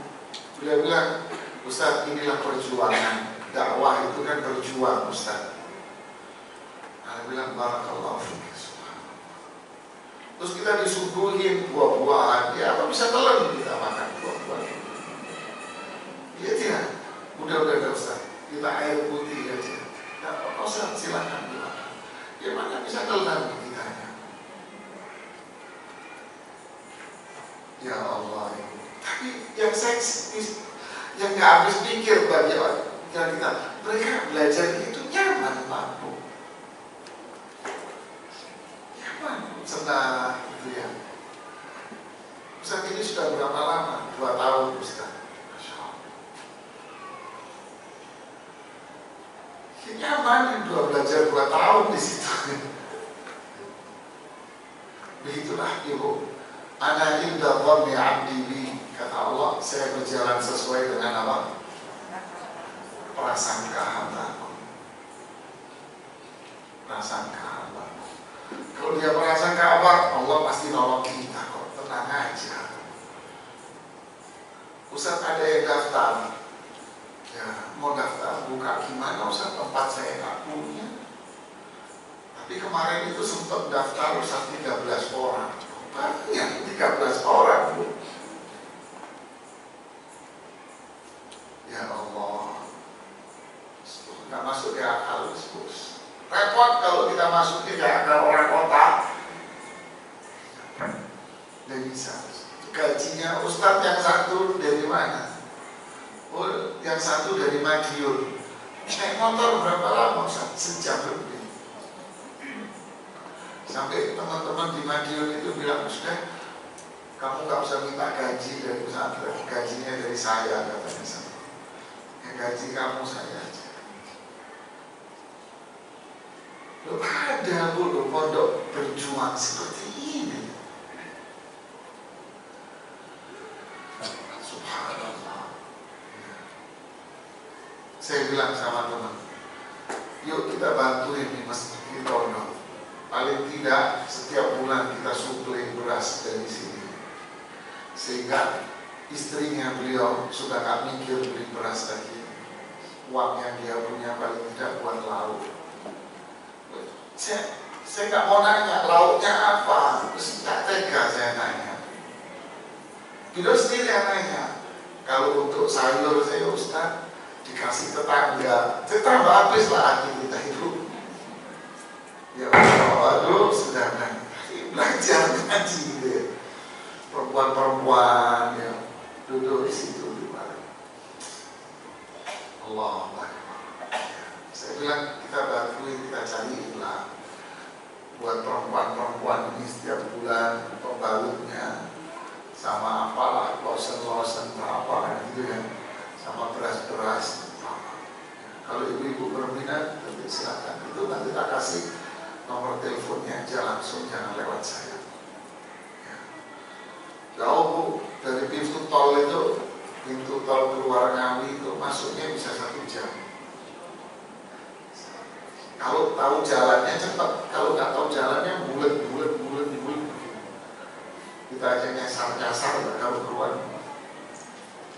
beliau bilang, Ustaz, inilah perjuangan. Dakwah itu kan berjuang, Ustaz. Nah, bilang barakallahu fiik. Terus kita disuguhin buah-buahan, ya apa bisa telan kita makan buah-buahan? Iya tidak? Udah Ustaz, kita air putih aja. Tidak apa-apa Ustaz, silakan dimakan. Ya mana bisa telan kitanya? Ya Allah. Tapi yang seksi, yang nggak habis pikir bagi kita, mereka belajar itu nyaman Pak. Senang gitu ya. Ustaz ini sudah berapa lama? 2 tahun Ustaz. Masya Allah. Nyaman dua belajar 2 tahun di situ. Begitulah Ibu. Ana inda dhanni 'abdi bi, kata Allah, saya berjalan sesuai dengan apa? Prasangka hamba. Prasangka hamba. Kalau dia prasangka apa, Allah pasti nolong kita kok, tenang aja. Ustaz ada yang daftar, ya mau daftar buka gimana Ustaz, tempat saya nggak punya. Tapi kemarin itu sempat daftar Ustaz 13 orang, banyak 13 orang Bu. Ya Allah, nggak masuk di akal Bos. Repot kalau kita masukin ya ada orang kota Tanya Ustadz yang satu dari mana? Oh, yang satu dari Madiun. Naik motor berapa lama Ustadz? Sejam lebih. Sampai teman-teman di Madiun itu bilang, sudah kamu nggak usah minta gaji dari pesantren, gajinya dari saya, katanya saya. Ya, gaji kamu saya aja. Loh, ada loh pondok berjuang seperti ini. Subhanallah. Saya bilang sama teman, yuk kita bantuin di masjid pondok. Paling tidak setiap bulan kita suplai beras dari sini, sehingga istrinya beliau sudah gak mikir beli beras lagi. Uang yang dia punya paling tidak buat lauk. Saya gak mau nanya lauknya apa, terus tak tega saya nanya. Beliau sendiri yang nanya. Kalau untuk sayur saya Ustaz dikasih tetangga, saya tambah habis lah hati kita itu. Ya Allah, aduh sudah belajar ngaji gitu ya. Perempuan-perempuan ya duduk di situ di balik. Allah Akbar. Saya bilang kita bantuin, kita cari lah buat perempuan-perempuan ini setiap bulan pembalutnya sama apalah lotion apa gitu ya, sama beras-beras. Kalau ibu-ibu berminat nanti silakan, itu nanti tak kasih nomor teleponnya aja langsung, jangan lewat saya. Jauh Bu, dari pintu tol keluar Ngawi itu masuknya bisa 1 jam. Kalau tahu jalannya cepat, kalau nggak tahu jalannya bulet. Kita aja nyasar kalau keluar.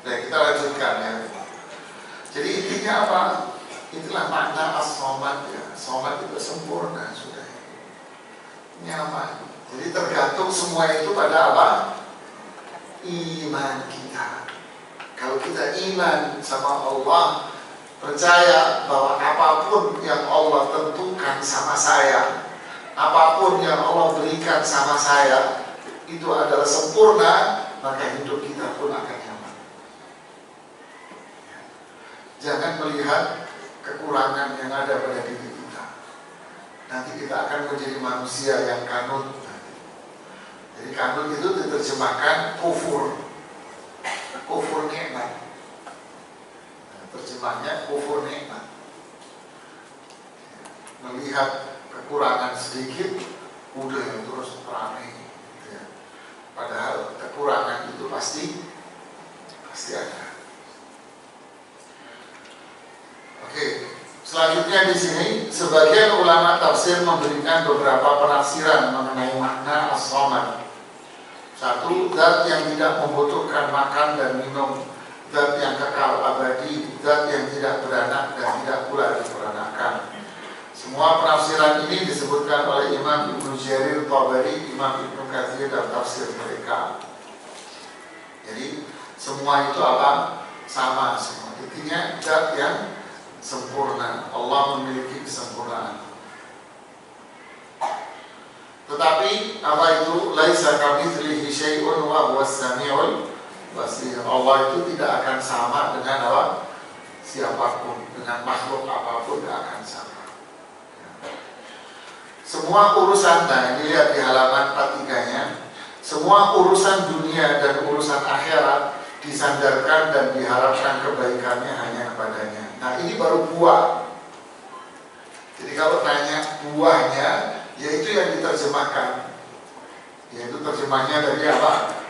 Nah, kita lanjutkan ya. Jadi intinya apa? Itulah makna as-somad ya. Somad itu sempurna sudah. Nyaman. Jadi tergantung semua itu pada apa? Iman kita. Kalau kita iman sama Allah, percaya bahwa apapun yang Allah tentukan sama saya, apapun yang Allah berikan sama saya, itu adalah sempurna, maka hidup kita pun akan nyaman. Jangan melihat kekurangan yang ada pada diri kita. Nanti kita akan menjadi manusia yang kanut. Jadi kanut itu diterjemahkan kufur nikmat. Terjemahnya kufur nikmat. Melihat kekurangan sedikit, udah yang terus ramai. Gitu ya. Padahal kekurangan itu pasti ada. Oke, selanjutnya di sini sebagian ulama tafsir memberikan beberapa penafsiran mengenai makna as-somad. 1, zat yang tidak membutuhkan makan dan minum, zat yang kekal abadi, zat yang tidak beranak dan tidak pula diperanakan. Semua penafsiran ini disebutkan oleh Imam Ibnu Jarir Tabari, Imam Ibnu Katsir dan tafsir mereka. Jadi semua itu apa? Sama semua. Intinya zat yang sempurna. Allah memiliki kesempurnaan. Tetapi apa itu? Laisa kamitslihi syai'un wa huwas samiul basir. Allah itu tidak akan sama dengan apa? Siapapun, dengan makhluk apapun tidak akan sama. Semua urusan, nah ini lihat di halaman 43-nya, semua urusan dunia dan urusan akhirat disandarkan dan diharapkan kebaikannya hanya kepadanya. Nah ini baru buah. Jadi kalau tanya buahnya, yaitu yang diterjemahkan, yaitu terjemahnya dari apa?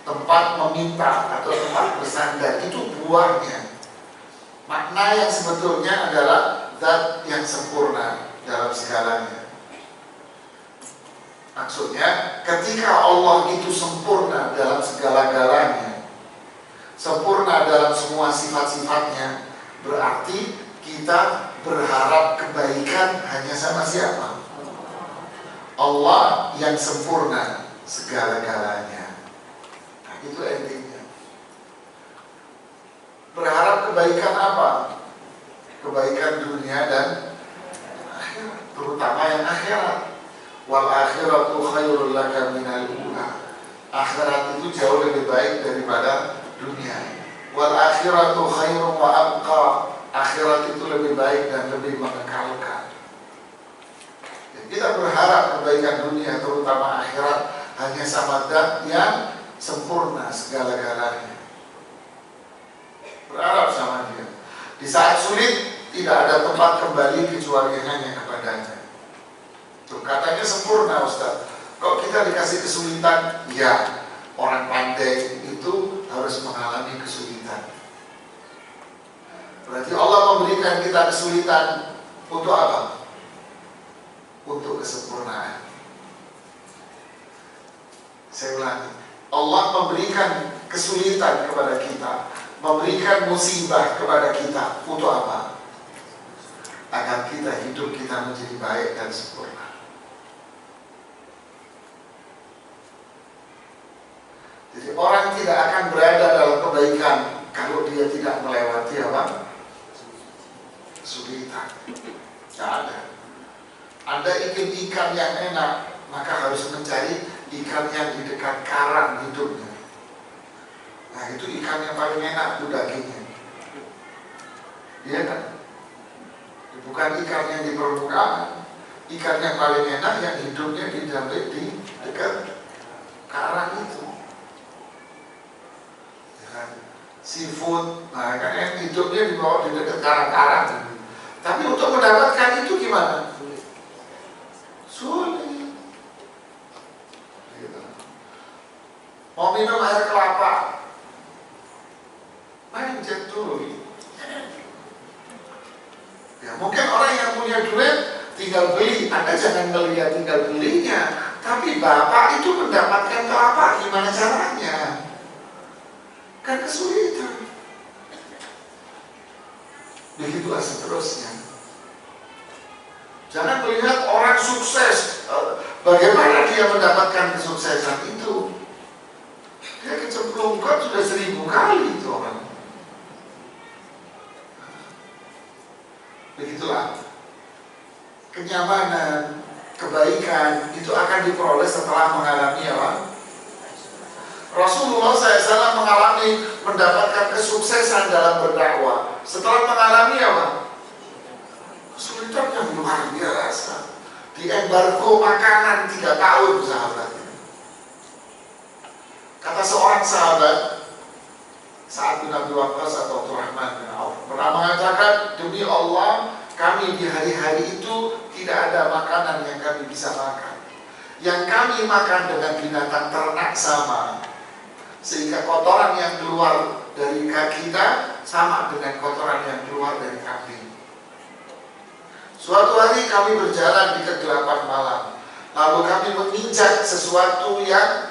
Tempat meminta atau tempat bersandar, itu buahnya. Makna yang sebetulnya adalah zat yang sempurna dalam segalanya. Maksudnya ketika Allah itu sempurna dalam segala-galanya, sempurna dalam semua sifat-sifatnya, berarti kita berharap kebaikan hanya sama siapa? Allah yang sempurna segala-galanya. Nah, itu endingnya. Berharap kebaikan apa? Kebaikan dunia dan akhirat, terutama yang akhirat. Wal akhiratu khairul laka minal ula. Akhirat itu jauh lebih baik daripada dunia. Wal akhiratu khairun wa abqa. Akhirat itu lebih baik dan lebih mengekalkan. Kita berharap kebaikan dunia, terutama akhirat, hanya sama zat yang sempurna segala-galanya. Berharap sama dia. Di saat sulit, tidak ada tempat kembali kecuali hanya kepadanya. Tuh, katanya sempurna, Ustaz. Kok kita dikasih kesulitan? Ya, orang pandai itu harus mengalami kesulitan. Berarti Allah memberikan kita kesulitan untuk apa? Untuk kesempurnaan. Saya ulangi, Allah memberikan kesulitan kepada kita, memberikan musibah kepada kita untuk apa? Agar kita hidup kita menjadi baik dan sempurna. Jadi orang tidak akan berada dalam kebaikan kalau dia tidak melewati apa? Kesulitan. Tidak ada. Anda ingin ikan yang enak, maka harus mencari ikan yang di dekat karang hidupnya. Nah, itu ikan yang paling enak itu dagingnya. Iya kan? Bukan ikan yang di permukaan. Ikan yang paling enak yang hidupnya di dekat karang itu. Ya kan? Seafood, nah kan yang hidupnya di bawah di dekat karang-karang. Tapi untuk mendapatkan itu gimana? Sulit. Gitu. Mau minum air kelapa, manjat dulu. Ya, mungkin orang yang punya duit tinggal beli. Anda jangan melihat tinggal belinya, tapi Bapak itu mendapatkan kelapa gimana caranya? Kan kesulitan. Begitulah seterusnya. Jangan melihat orang sukses, bagaimana dia mendapatkan kesuksesan itu. Dia kecemplungkan sudah 1000 kali itu orang. Begitulah. Kenyamanan, kebaikan itu akan diperoleh setelah mengalami apa? Rasulullah SAW mengalami mendapatkan kesuksesan dalam berdakwah setelah mengalami apa? Kesulitan yang luar biasa. Di embargo makanan 3 tahun, sahabat. Kata seorang sahabat, Sa'ad bin Abi Waqqas atau Abdurrahman bin Auf, pernah mengatakan, demi Allah, kami di hari-hari itu tidak ada makanan yang kami bisa makan. Yang kami makan dengan binatang ternak sama, sehingga kotoran yang keluar dari kaki kita sama dengan kotoran yang keluar dari kambing. Suatu hari kami berjalan di kegelapan malam, lalu kami menginjak sesuatu yang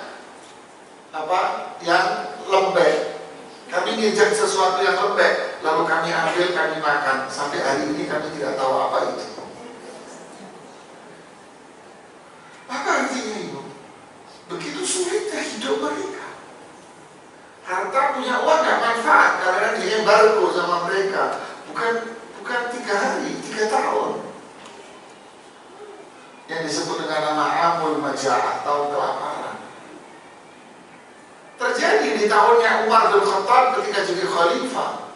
lembek. Kami menginjak sesuatu yang lembek, lalu kami ambil, kami makan. Sampai hari ini kami tidak tahu apa itu. Apa artinya itu? Begitu sulitnya hidup mereka. Harta punya uang gak manfaat karena diembargo sama mereka. Bukan 3 hari, 3 tahun. Yang disebut dengan nama Amul Maja'ah, tahun kelaparan. Terjadi di tahunnya Umar bin Khattab ketika jadi khalifah.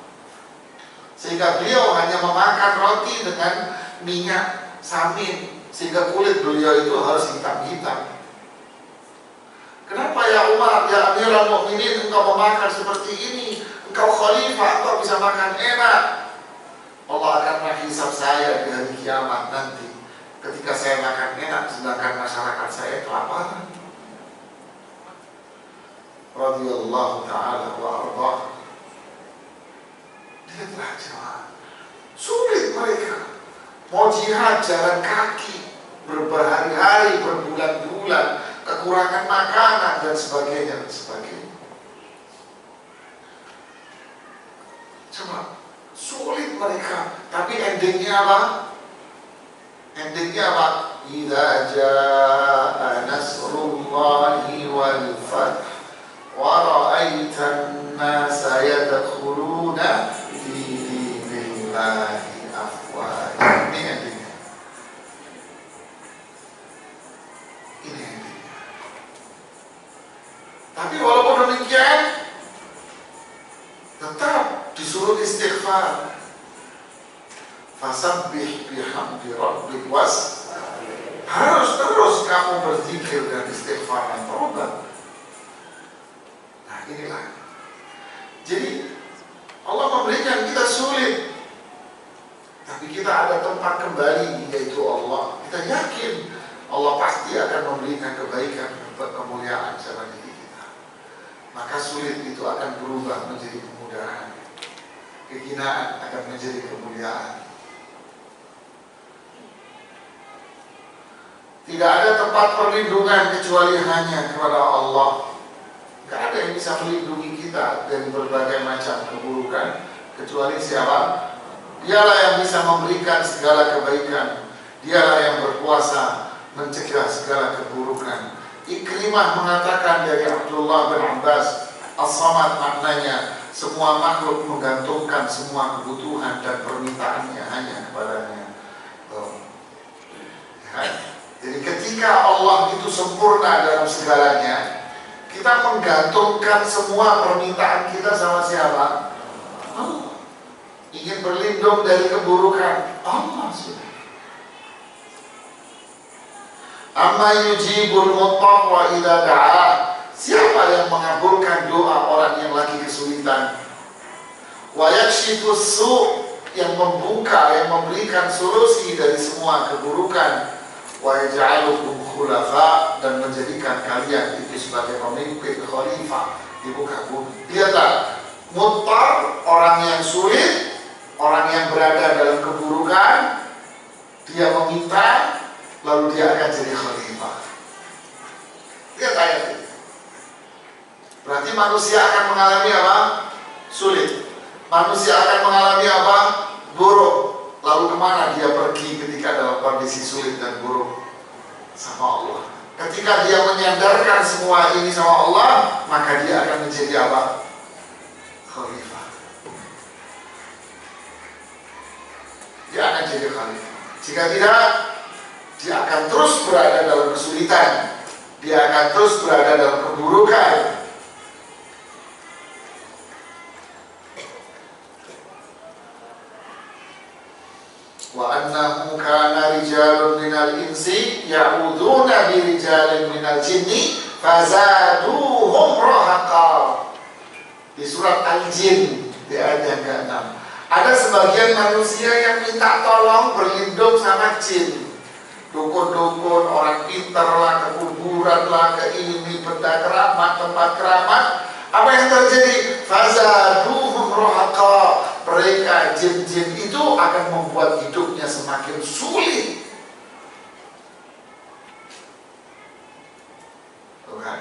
Sehingga beliau hanya memakan roti dengan minyak samin, sehingga kulit beliau itu harus hitam-hitam. Kenapa ya Umar, ya Amirul Mukminin, engkau memakan seperti ini? Engkau khalifah, engkau bisa makan enak. Allah akan menghisab saya di hari kiamat nanti ketika saya makan enak, sedangkan masyarakat saya kelaparan. Radhiyallahu ta'ala wa ardah. Lihatlah jemaah, sulit mereka. Mau jihad jalan kaki, berhari-hari, berbulan-bulan, kekurangan makanan dan sebagainya. Coba, sulit mereka. Tapi endingnya apa? Idza jaa nasrullahi wal fath wa ra'aitan nasa yadkhuluna fi dinillahi afwaja. Ini endingnya. weekend tetap disuruh istighfar. Fasabbih bihamdi rabbik harus terus kamu berzikir dan istighfar dan taubat. Nah inilah. Jadi Allah memberikan kita sulit, tapi kita ada tempat kembali, yaitu Allah. Kita yakin Allah pasti akan memberikan kebaikan dan kemuliaan sama diri kita. Maka sulit itu akan berubah menjadi kemudahan. Kehinaan akan menjadi kemuliaan. Tidak ada tempat perlindungan kecuali hanya kepada Allah. Tidak ada yang bisa melindungi kita dari berbagai macam keburukan kecuali siapa? Dialah yang bisa memberikan segala kebaikan. Dialah yang berkuasa mencegah segala keburukan. Ikrimah mengatakan dari Abdullah bin Abbas, As-Samad maknanya semua makhluk menggantungkan semua kebutuhan dan permintaannya hanya kepadanya. Jadi ketika Allah itu sempurna dalam segalanya, kita menggantungkan semua permintaan kita sama siapa? Allah. Ingin berlindung dari keburukan, Allah sudah. Amma yujibul muttar wa idza da'a. Siapa yang mengabulkan doa orang yang lagi kesulitan? Wa yakshifus su', yang membuka, yang memberikan solusi dari semua keburukan. Wa yaj'alukum khulafa, dan menjadikan kalian itu sebagai pemimpin khalifah di muka bumi. Lihatlah, muttar, orang yang sulit, orang yang berada dalam keburukan, dia meminta, lalu dia akan jadi khalifah. Lihat ayat ini. Berarti manusia akan mengalami apa? Sulit. Manusia akan mengalami apa? Buruk. Lalu kemana dia pergi ketika dalam kondisi sulit dan buruk? Sama Allah. Ketika dia menyandarkan semua ini sama Allah, maka dia akan menjadi apa? Khalifah. Dia akan jadi khalifah. Jika tidak, dia akan terus berada dalam kesulitan. Dia akan terus berada dalam keburukan. Wa annahu kana rijalun minal insi ya'uduna bi rijalin minal jinni fazaduhum rahaqa. Di surat Al-Jin di ayat yang ke-6, ada sebagian manusia yang minta tolong berlindung sama jin. Dukun-dukun, orang pintar lah, ke kuburan lah, ke ini, benda keramat, tempat keramat. Apa yang terjadi? Fazaduhum rahaqa. Mereka jin-jin itu akan membuat hidupnya semakin sulit. Tuhan.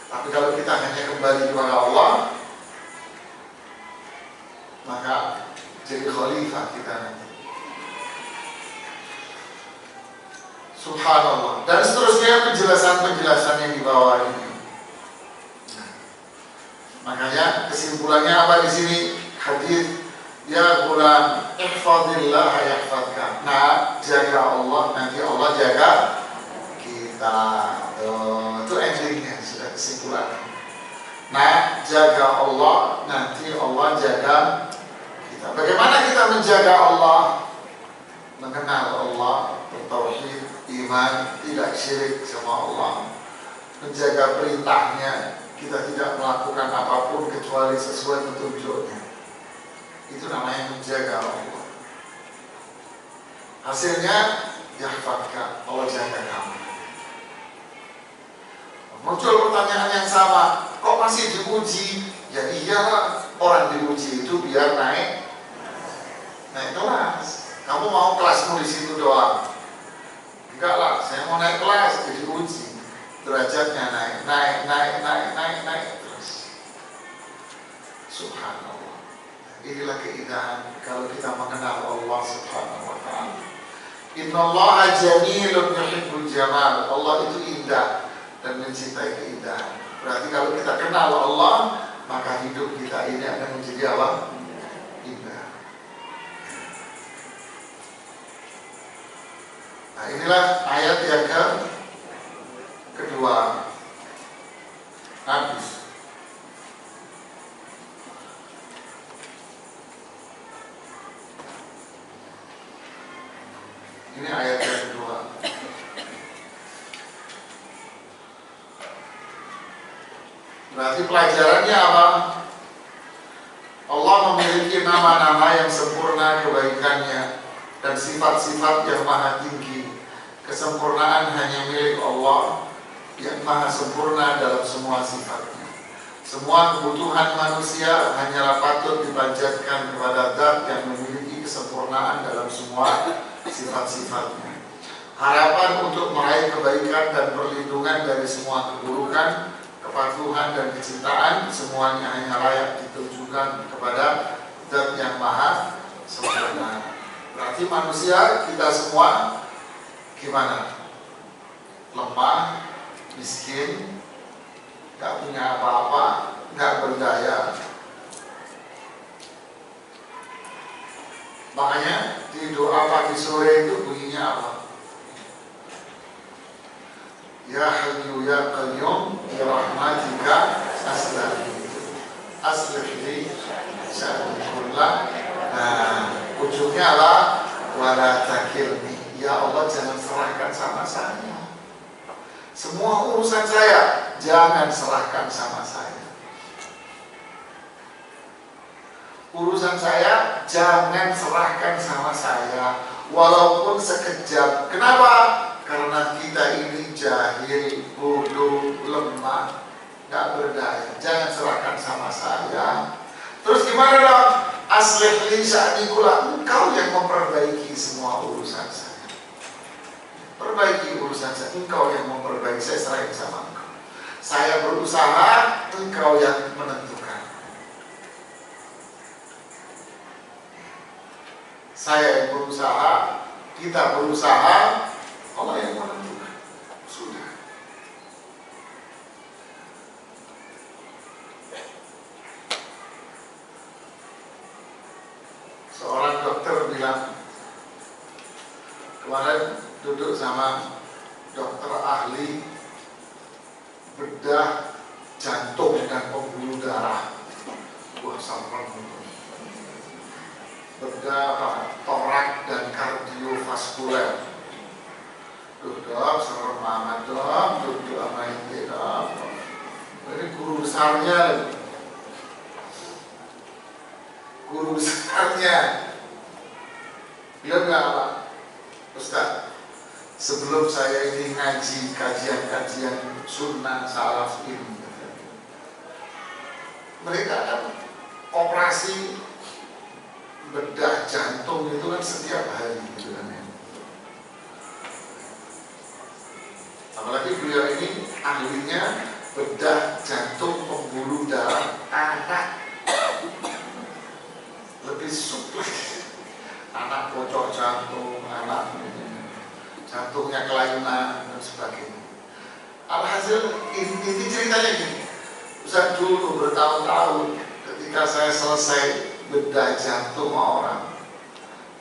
Tapi kalau kita hanya kembali kepada Allah, maka jadi khalifah kita nanti. Subhanallah. Dan seterusnya penjelasan-penjelasan yang di bawah ini. Makanya kesimpulannya apa di sini? Hadis, ya gulam, ihfadillah yahfadka. Nah, jaga Allah, nanti Allah jaga kita. Itu endingnya, sudah kesimpulan. Nah, jaga Allah, nanti Allah jaga kita. Bagaimana kita menjaga Allah? Mengenal Allah, bertauhid, iman, tidak syirik sama Allah. Menjaga perintahnya, kita tidak melakukan apapun kecuali sesuai petunjuknya. Itu namanya menjaga Allah. Hasilnya, yahfadka, Allah jaga kamu. Muncul pertanyaan yang sama, kok masih diuji? Ya iyalah, orang diuji itu biar naik kelas. Kamu mau kelasmu di situ doang? Enggak lah, saya mau naik kelas, jadi uji. Derajatnya naik terus. Subhanallah. Inilah keindahan kalau kita mengenal Allah Subhanahu wa ta'ala. Innallaha jamilun yuhibbul jamal. Allah itu indah dan mencintai keindahan. Berarti kalau kita kenal Allah, maka hidup kita ini akan menjadi apa? Indah. Nah, inilah ayat yang kedua. Habis. Berarti pelajarannya apa? Allah memiliki nama-nama yang sempurna kebaikannya dan sifat-sifat yang maha tinggi. Kesempurnaan hanya milik Allah yang maha sempurna dalam semua sifatnya. Semua kebutuhan manusia hanyalah patut dipanjatkan kepada Zat yang memiliki kesempurnaan dalam semua sifat-sifatnya. Harapan untuk meraih kebaikan dan perlindungan dari semua keburukan, kepatuhan dan kecintaan, semuanya hanya layak ditujukan kepada Zat yang maha sempurna. Berarti manusia, kita semua gimana? Lemah, miskin, gak punya apa-apa, gak berdaya. Makanya di doa pagi sore itu bunyinya apa? Ya Hayyu Ya Qayyum bi rahmatika aslih li sya'ni kullah. Nah, ujungnya apa? Wala takilni. Ya Allah, jangan serahkan sama saya. Semua urusan saya jangan serahkan sama saya. Urusan saya jangan serahkan sama saya, walaupun sekejap. Kenapa? Karena kita ini jahil, bodoh, lemah, gak berdaya. Jangan serahkan sama saya. Terus gimana dong? Aslih li sya'ni kullah. Engkau yang memperbaiki semua urusan saya. Perbaiki urusan saya. Engkau yang memperbaiki. Saya serahin sama engkau. Saya berusaha, engkau yang menentukan. Saya yang berusaha, kita berusaha, Allah yang menentukan. Sudah. Seorang dokter bilang, kemarin duduk sama dokter ahli bedah jantung dan pembuluh darah. Wah, sampai bedah torak dan kardiovaskuler. Duh dok, serem banget dok, duduk sama ini dok. Ini guru besarnya. Guru besarnya. Bilang gak apa? Ustaz, sebelum saya ini ngaji kajian-kajian sunnah salaf ini, mereka kan operasi bedah jantung itu kan setiap hari gitu kan ya. Apalagi beliau ini ahlinya bedah jantung pembuluh darah anak. Lebih sulit. Anak bocor jantung, anak jantungnya kelainan dan sebagainya. Alhasil inti ceritanya gini. Ustaz, dulu bertahun-tahun ketika saya selesai bedah jantung orang,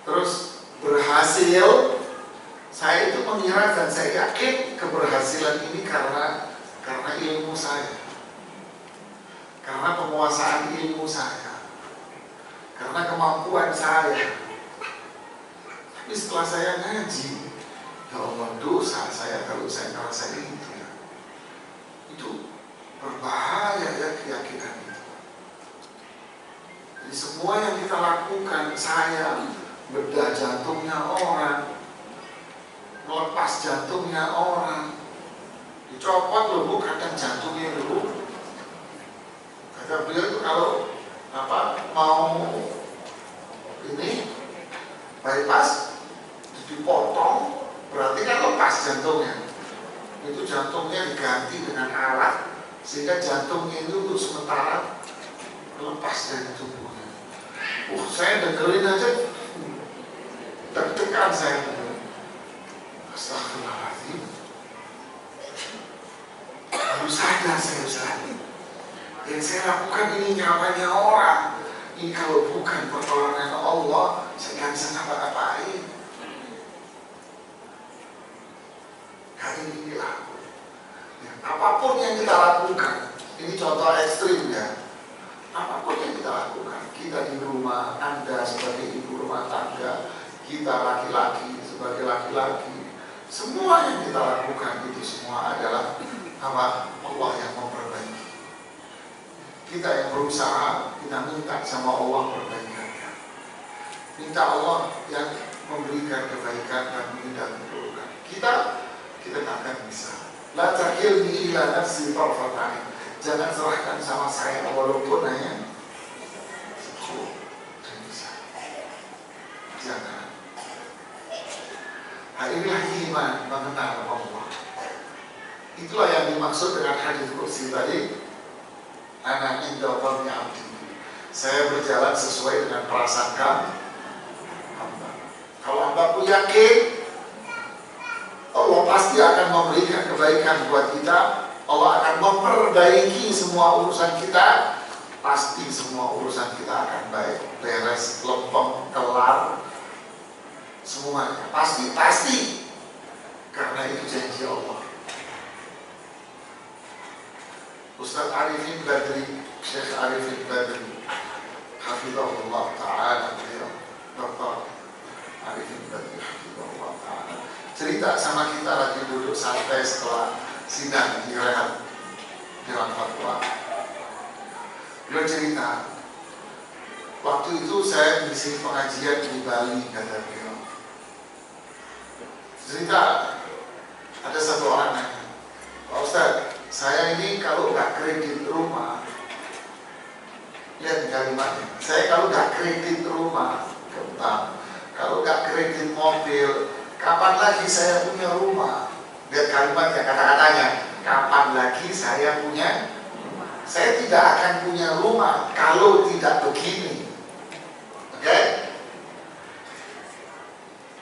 terus berhasil, saya itu mengira dan saya yakin keberhasilan ini karena ilmu saya, karena penguasaan ilmu saya, karena kemampuan saya. Tapi setelah saya ngaji, ya Allah, dosa saya kalau saya ngerasa itu berbahaya ya keyakinan itu. Jadi semua yang kita lakukan, saya bedah jantungnya orang, melepas jantungnya orang, dicopot loh bu, kadang jantungnya dulu. Kata beliau itu kalau mau ini bypass dipotong, berarti kan lepas jantungnya. Itu jantungnya diganti dengan alat sehingga jantungnya itu untuk sementara lepas dari tubuhnya. Saya dengerin aja deg-degan saya. Astagfirullahaladzim. Baru sadar saya Ustaz. Yang saya lakukan ini nyawanya orang. Ini kalau bukan pertolongan Allah, saya nggak bisa ngapa-ngapain. Hari inilah. Ya, apapun yang kita lakukan, ini contoh ekstrim ya. Apapun yang kita lakukan, kita di rumah, Anda sebagai ibu rumah tangga, kita laki-laki sebagai laki-laki, semua yang kita lakukan itu semua adalah apa? Allah yang memperbaiki. Kita yang berusaha, kita minta sama Allah perbaikannya. Minta Allah yang memberikan kebaikan dan menghindar keburukan. Kita tak akan bisa. La takilni ila nafsi tarfat ain. Jangan serahkan sama saya walaupun hanya sekejap. Bisa. Jangan. Inilah iman mengenal Allah. Itulah yang dimaksud dengan hadis kursi tadi. Ana inda dhanni abdi. Saya berjalan sesuai dengan prasangka hamba. Kalau hambaku yakin Allah pasti akan memberikan kebaikan buat kita, Allah akan memperbaiki semua urusan kita, pasti semua urusan kita akan baik, beres, lempeng, kelar, semuanya pasti, karena itu janji Allah. Ustaz Arifin Badri, Syekh Arifin Badri, hafizahullah ta'ala, beliau Dr. Arifin Badri, hafizahullah ta'ala, cerita sama kita lagi duduk santai setelah sidang di Rehat Dewan Fatwa. Beliau cerita, waktu itu saya ngisi pengajian di Bali, kata beliau. Cerita, ada satu orang nanya, Pak Ustaz, saya ini kalau nggak kredit rumah, lihat kalimatnya, saya kalau nggak kredit rumah, kalau nggak kredit mobil, kapan lagi saya punya rumah? Lihat kalimatnya, kata-katanya, kapan lagi saya punya? Saya tidak akan punya rumah kalau tidak begini. Oke?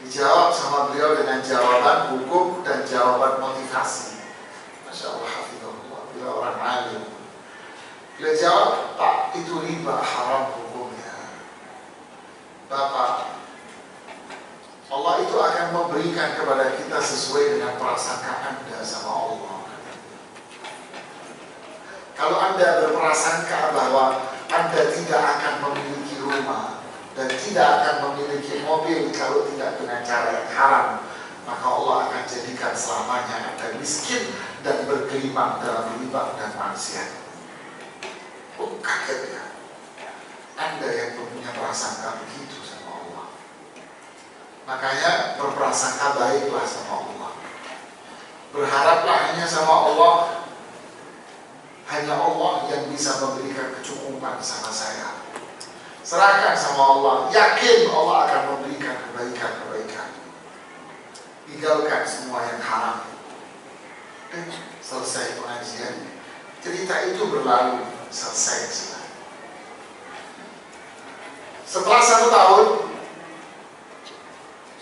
Dijawab sama beliau dengan jawaban hukum dan jawaban motivasi. Masya Allah, hafizahullah, beliau orang alim. Beliau jawab, Pak, itu riba, haram hukumnya. Bapak, Allah itu akan memberikan kepada kita sesuai dengan prasangka Anda sama Allah. Kalau Anda berprasangka bahwa Anda tidak akan memiliki rumah dan tidak akan memiliki mobil kalau tidak dengan cara yang haram, maka Allah akan jadikan selamanya Anda miskin dan bergelimang dalam riba dan maksiat. Oh, kaget ya. Anda yang punya prasangka begitu sama Allah. Makanya berprasangka baiklah sama Allah. Berharaplah hanya sama Allah. Hanya Allah yang bisa memberikan kecukupan sama saya. Serahkan sama Allah. Yakin Allah akan memberikan kebaikan-kebaikan. Tinggalkan semua yang haram. Dan selesai pengajian. Cerita itu berlalu. Selesai. Setelah 1 tahun,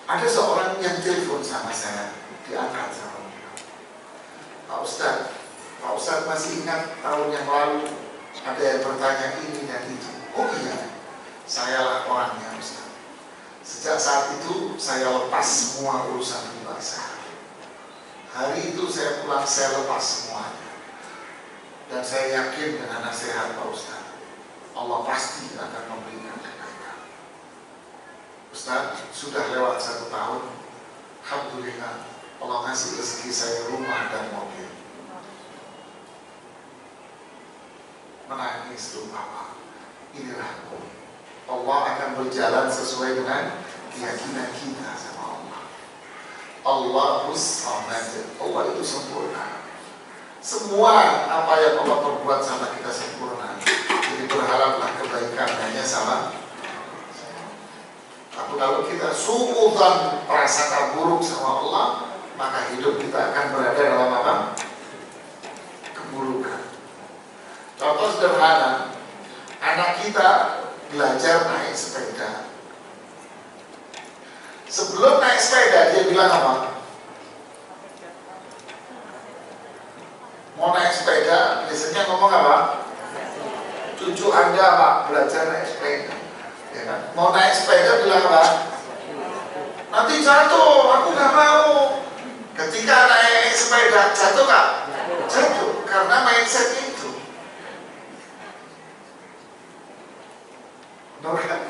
ada seorang yang telepon sama saya, diangkat sama beliau. Pak Ustaz masih ingat tahun yang lalu ada yang bertanya ini dan itu. Oh iya, sayalah orangnya Ustaz. Sejak saat itu saya lepas semua urusan riba saya. Hari itu saya pulang, saya lepas semuanya. Dan saya yakin dengan nasihat Pak Ustaz, Allah pasti akan memberikan kebaikan. Ustaz, sudah lewat 1 tahun, alhamdulillah Allah ngasih rezeki saya rumah dan mobil. Menangis tuh Bapak. Inilah Allah akan berjalan sesuai dengan keyakinan kita sama Allah. Allahus Samad. Allah itu sempurna. Semua apa yang Allah perbuat sama kita sempurna. Jadi berharaplah kebaikan hanya sama. Tapi kalau kita suudzon prasangka buruk sama Allah, maka hidup kita akan berada dalam apa? Keburukan. Contoh sederhana, anak kita belajar naik sepeda. Sebelum naik sepeda dia bilang apa? Mau naik sepeda, biasanya ngomong apa? Cucu Anda Pak belajar naik sepeda, ya kan? Mau naik sepeda bilang apa? Nanti jatuh, aku nggak mau. Ketika naik sepeda jatuh nggak? Jatuh, karena mindset itu. Benar kan?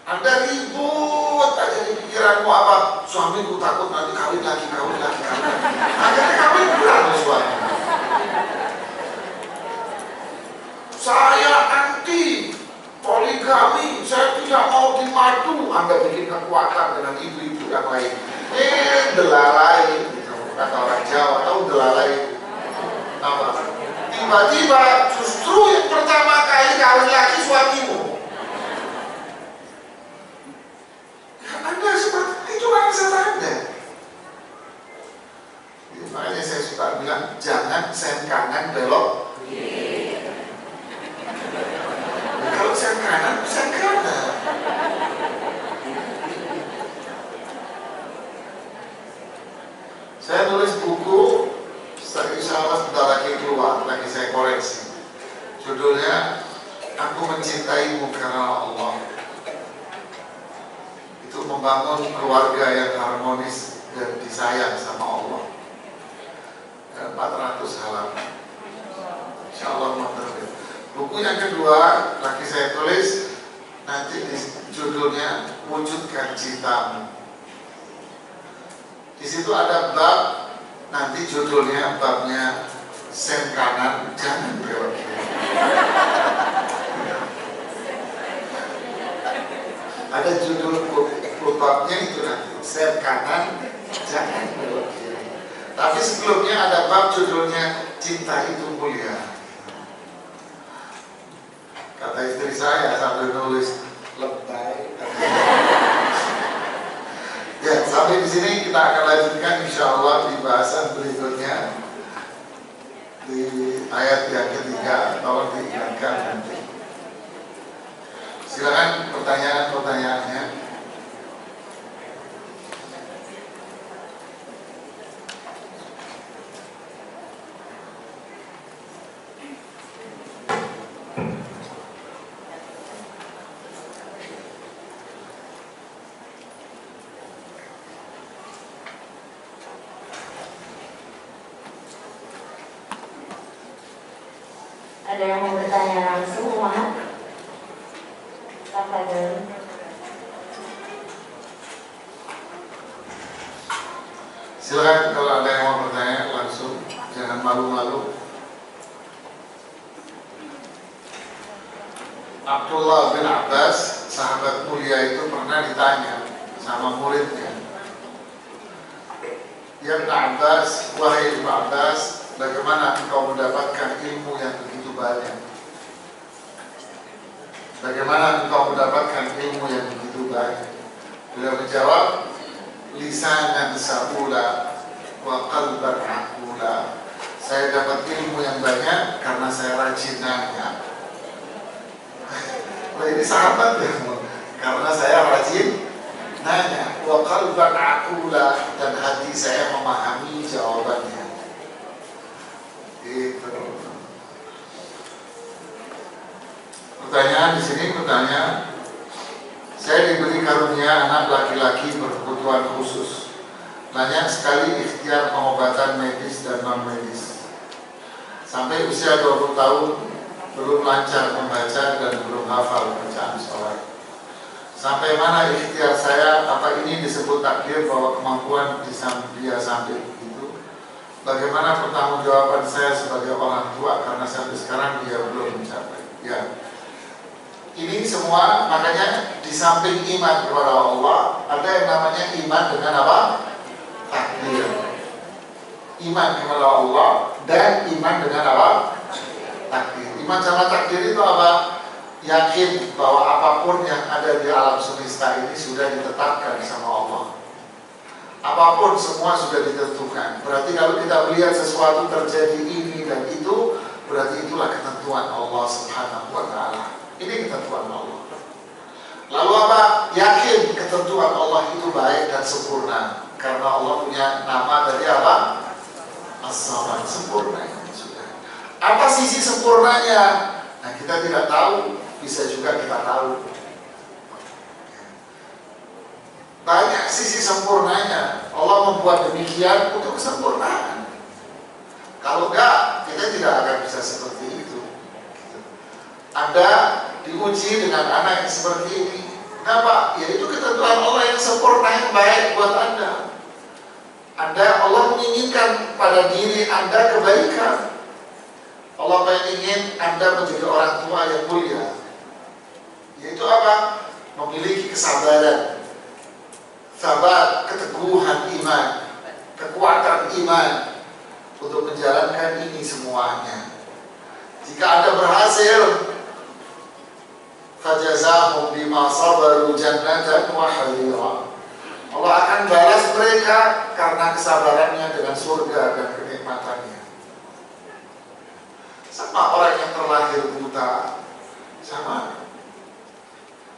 Anda ribut aja di pikiran kekhawatiranmu apa? Suamiku takut nanti kawin lagi. Akhirnya kawin berapa suami? Saya anti poligami, saya tidak mau dimadu. Anda bikin kekuatan dengan ibu-ibu yang lain. Delalai, kata orang Jawa, tahu delalai apa? Tiba-tiba justru yang pertama kali kawin lagi suamimu. Anda seperti itu bangsa Anda. Makanya saya suka bilang jangan sen kanan belok. Kalau sen kanan, sen kanan. Saya nulis buku, insya Allah sebentar lagi keluar, lagi saya koreksi. Judulnya Aku Mencintaimu Karena Allah. Itu membangun keluarga yang harmonis dan disayang sama Allah. 400 halaman. Insya Allah mau terbit. Buku yang kedua lagi saya tulis, nanti judulnya Wujudkan Cintamu. Di situ ada bab, nanti judulnya babnya sen kanan jangan belok kiri. Ada judul babnya itu nanti sen kanan jangan belok kiri. Tapi sebelumnya ada bab judulnya Cinta Itu Mulia. Kata istri saya sambil nulis lebay. Ya, sampai di sini kita akan lanjutkan insya Allah di bahasan berikutnya di ayat yang ketiga. Tolong diingatkan nanti. Silakan pertanyaan-pertanyaannya. Ada yang mau bertanya langsung, Muhammad? Tafadhol. Silakan kalau ada yang mau bertanya langsung, jangan malu-malu. Abdullah bin Abbas, sahabat mulia itu pernah ditanya sama muridnya. Ya Ibn Abbas, wahai Ibn Abbas, bagaimana engkau mendapatkan ilmu yang begitu banyak? Bagaimana engkau mendapatkan ilmu yang begitu banyak? Beliau menjawab, lisanan sa'ula wa qalban aqula. Saya dapat ilmu yang banyak karena saya rajin nanya. Nah, ini sahabat ya, karena saya rajin nanya. Wa qalban aqula, dan hati saya memahami jawabannya. Gitu. Pertanyaan di sini bertanya, saya diberi karunia anak laki-laki berkebutuhan khusus. Banyak sekali ikhtiar pengobatan medis dan non-medis. Sampai usia 20 tahun belum lancar membaca dan belum hafal bacaan sholat. Sampai mana ikhtiar saya? Apa ini disebut takdir bahwa kemampuan dia sampai begitu? Bagaimana pertanggungjawaban saya sebagai orang tua karena sampai sekarang dia belum mencapai? Ya. Ini semua makanya di samping iman kepada Allah ada yang namanya iman dengan apa? Takdir. Iman kepada Allah dan iman dengan apa? Takdir. Iman sama takdir itu apa? Yakin bahwa apapun yang ada di alam semesta ini sudah ditetapkan sama Allah. Apapun semua sudah ditentukan. Berarti kalau kita melihat sesuatu terjadi ini dan itu, berarti itulah ketentuan Allah Subhanahu wa Ta'ala. Ini ketentuan Allah. Lalu apa? Yakin ketentuan Allah itu baik dan sempurna. Karena Allah punya nama dari apa? As-Samad, sempurna. Sudah. Apa sisi sempurnanya? Nah, kita tidak tahu. Bisa juga kita tahu. Banyak sisi sempurnanya. Allah membuat demikian untuk kesempurnaan. Kalau enggak, kita tidak akan bisa seperti itu. Anda diuji dengan anak yang seperti ini, Kenapa? Yaitu ketentuan Allah yang sempurna, yang baik buat Anda. Allah menginginkan pada diri Anda kebaikan. Allah ingin Anda menjadi orang tua yang mulia. Yaitu apa? Memiliki kesabaran, sabar, keteguhan iman, kekuatan iman untuk menjalankan ini semuanya. Jika Anda berhasil, fajazahum bima sabaru jannatan wa harira. Allah akan balas mereka karena kesabarannya dengan surga dan kenikmatannya. Sama orang yang terlahir buta, sama.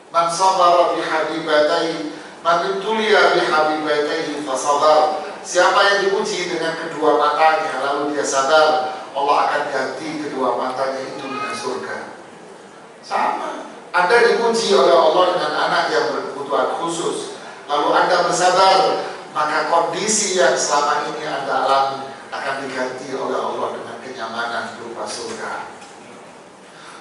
Man sabara bihabibatayhi, man ibtuliya bihabibatayhi fasabar. Siapa yang diuji dengan kedua matanya lalu dia sabar, Allah akan ganti kedua matanya itu dengan surga. Sama. Anda diuji oleh Allah dengan anak yang berkebutuhan khusus, lalu Anda bersabar, maka kondisi yang selama ini Anda alami akan diganti oleh Allah dengan kenyamanan berupa surga.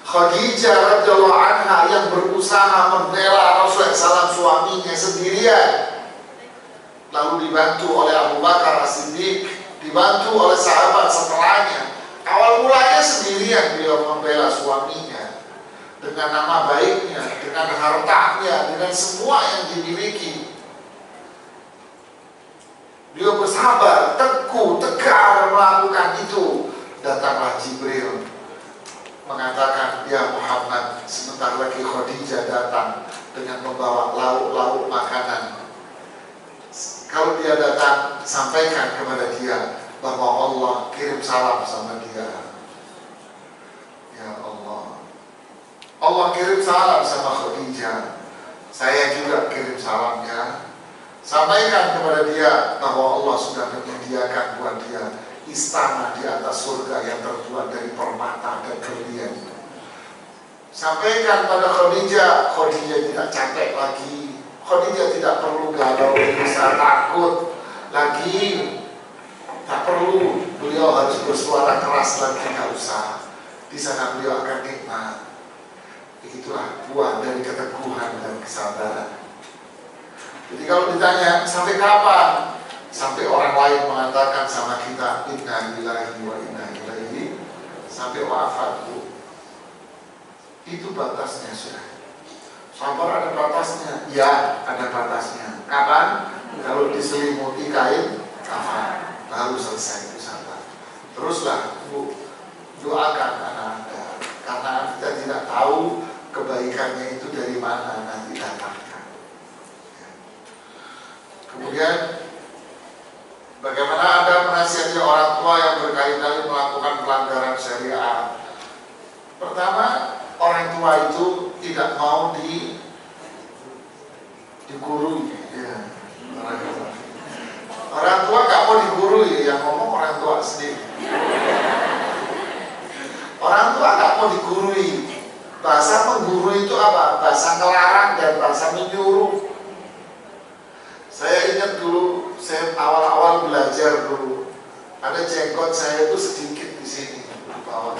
Khadijah radhiyallahu anha yang berusaha membela Rasulullah SAW suaminya sendirian, lalu dibantu oleh Abu Bakar As-Siddiq, dibantu oleh sahabat setelahnya. Awal mulanya sendirian beliau membela suaminya dengan nama baiknya, dengan hartanya, dengan semua yang dimiliki. Beliau bersabar, teguh, tegar melakukan itu. Datanglah Jibril mengatakan, ya Muhammad, sebentar lagi Khadijah datang dengan membawa lauk-lauk makanan. Kalau dia datang, sampaikan kepada dia bahwa Allah kirim salam sama dia. Ya Allah, Allah kirim salam sama Khadijah, saya juga kirim salamnya. Sampaikan kepada dia bahwa Allah sudah menyediakan buat dia istana di atas surga yang terbuat dari permata dan berlian. Sampaikan pada Khadijah, Khadijah tidak capek lagi, Khadijah tidak perlu galau, bisa takut lagi, tak perlu beliau harus bersuara keras lagi, tidak usah. Di sana beliau akan nikmat. Begitulah buah dari keteguhan dan kesabaran. Jadi kalau ditanya sampai kapan, sampai orang lain mengatakan sama kita inna lillahi wa inna ilaihi, sampai wafat, Bu. Itu batasnya sudah. Sabar ada batasnya, ya ada batasnya. Kapan? Kalau diselimuti kain kafan, baru selesai itu sabar. Teruslah, Bu, doakan anak Anda, karena kita tidak tahu kebaikannya itu dari mana nanti datangnya. Kemudian bagaimana Anda menasihati orang tua yang berkali-kali melakukan pelanggaran syariat? Pertama, orang tua itu tidak mau digurui. Ya. Orang tua nggak mau digurui, yang ngomong orang tua sendiri. Orang tua nggak mau digurui. Bahasa menggurui itu apa? Bahasa ngelarang dan bahasa menyuruh. Saya ingat dulu, saya awal-awal belajar dulu, ada jenggot saya itu sedikit di sini, di bawah.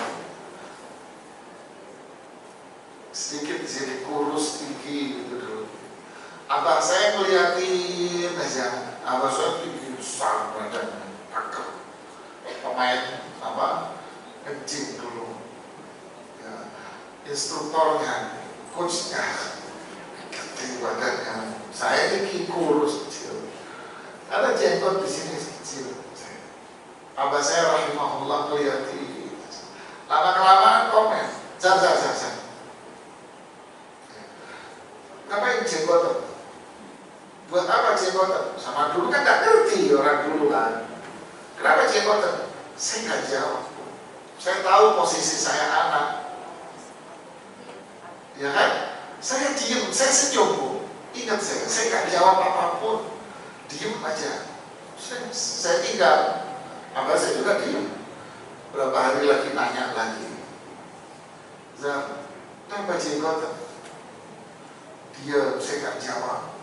Sedikit di sini, kurus, tinggi gitu dulu. Abah saya ngeliatin aja, abah saya tinggi besar badan, cakep, pemain kencing dulu. Ya, instruktornya, coachnya, gede badannya. Saya tinggi, kurus, kecil. Ada jenggot di sini kecil. Abah saya rahimahullah ngeliatin. Lama-kelamaan komen, jar. Ngapain jenggotan? Buat apa jenggotan? Sama dulu kan gak ngerti orang dulu kan. Kenapa jenggotan? Saya gak jawab. Saya tahu posisi saya anak. Ya kan? Saya diem, saya senyum. Ingat saya gak jawab apapun. Diem aja. Saya tinggal. Abah saya juga diem. Berapa hari lagi nanya lagi. Zam, kenapa jenggotan? Dia, saya gak jawab.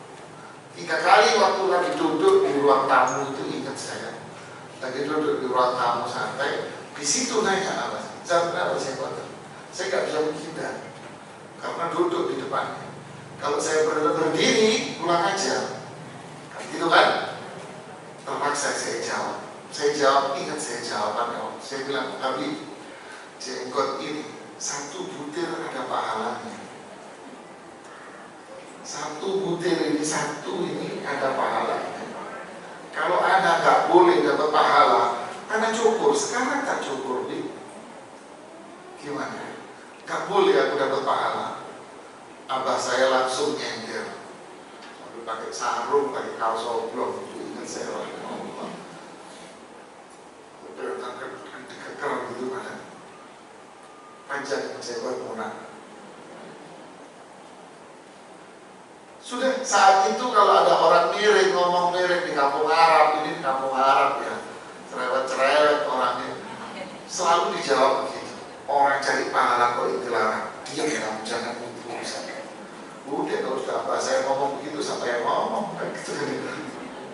3 kali waktu lagi duduk di ruang tamu itu ingat saya. Lagi duduk di ruang tamu santai, di situ nanya Abah, Zam, kenapa jenggotan? Saya gak bisa menghindar karena duduk di depannya. Kalau saya berdiri, pulang aja. Gitu kan? Terpaksa saya jawab. Saya jawab, ingat saya jawabannya Om. Saya bilang, Habib, jenggot ini satu butir ada pahalanya. Satu butir ini, satu ini ada pahalanya. Kalau Anda nggak boleh dapat pahala, Anda cukur. Sekarang tak cukur, Bib. Gimana? Nggak boleh aku dapat pahala. Abah saya langsung nyender. Sambil pakai sarung, pakai kaos oblong. Ingat saya lah. Keker gitu mana? Panjang jenggot Mona. Sudah saat itu kalau ada orang miring, ngomong miring di kampung Arab, ini di kampung Arab ya, cerewet-cerewet orangnya, selalu dijawab begitu. Orang cari pahala kok dilarang. Diam kamu, jangan urusan. Udah kalau sudah apa saya ngomong begitu sampai yang ngomong kan gitu kan.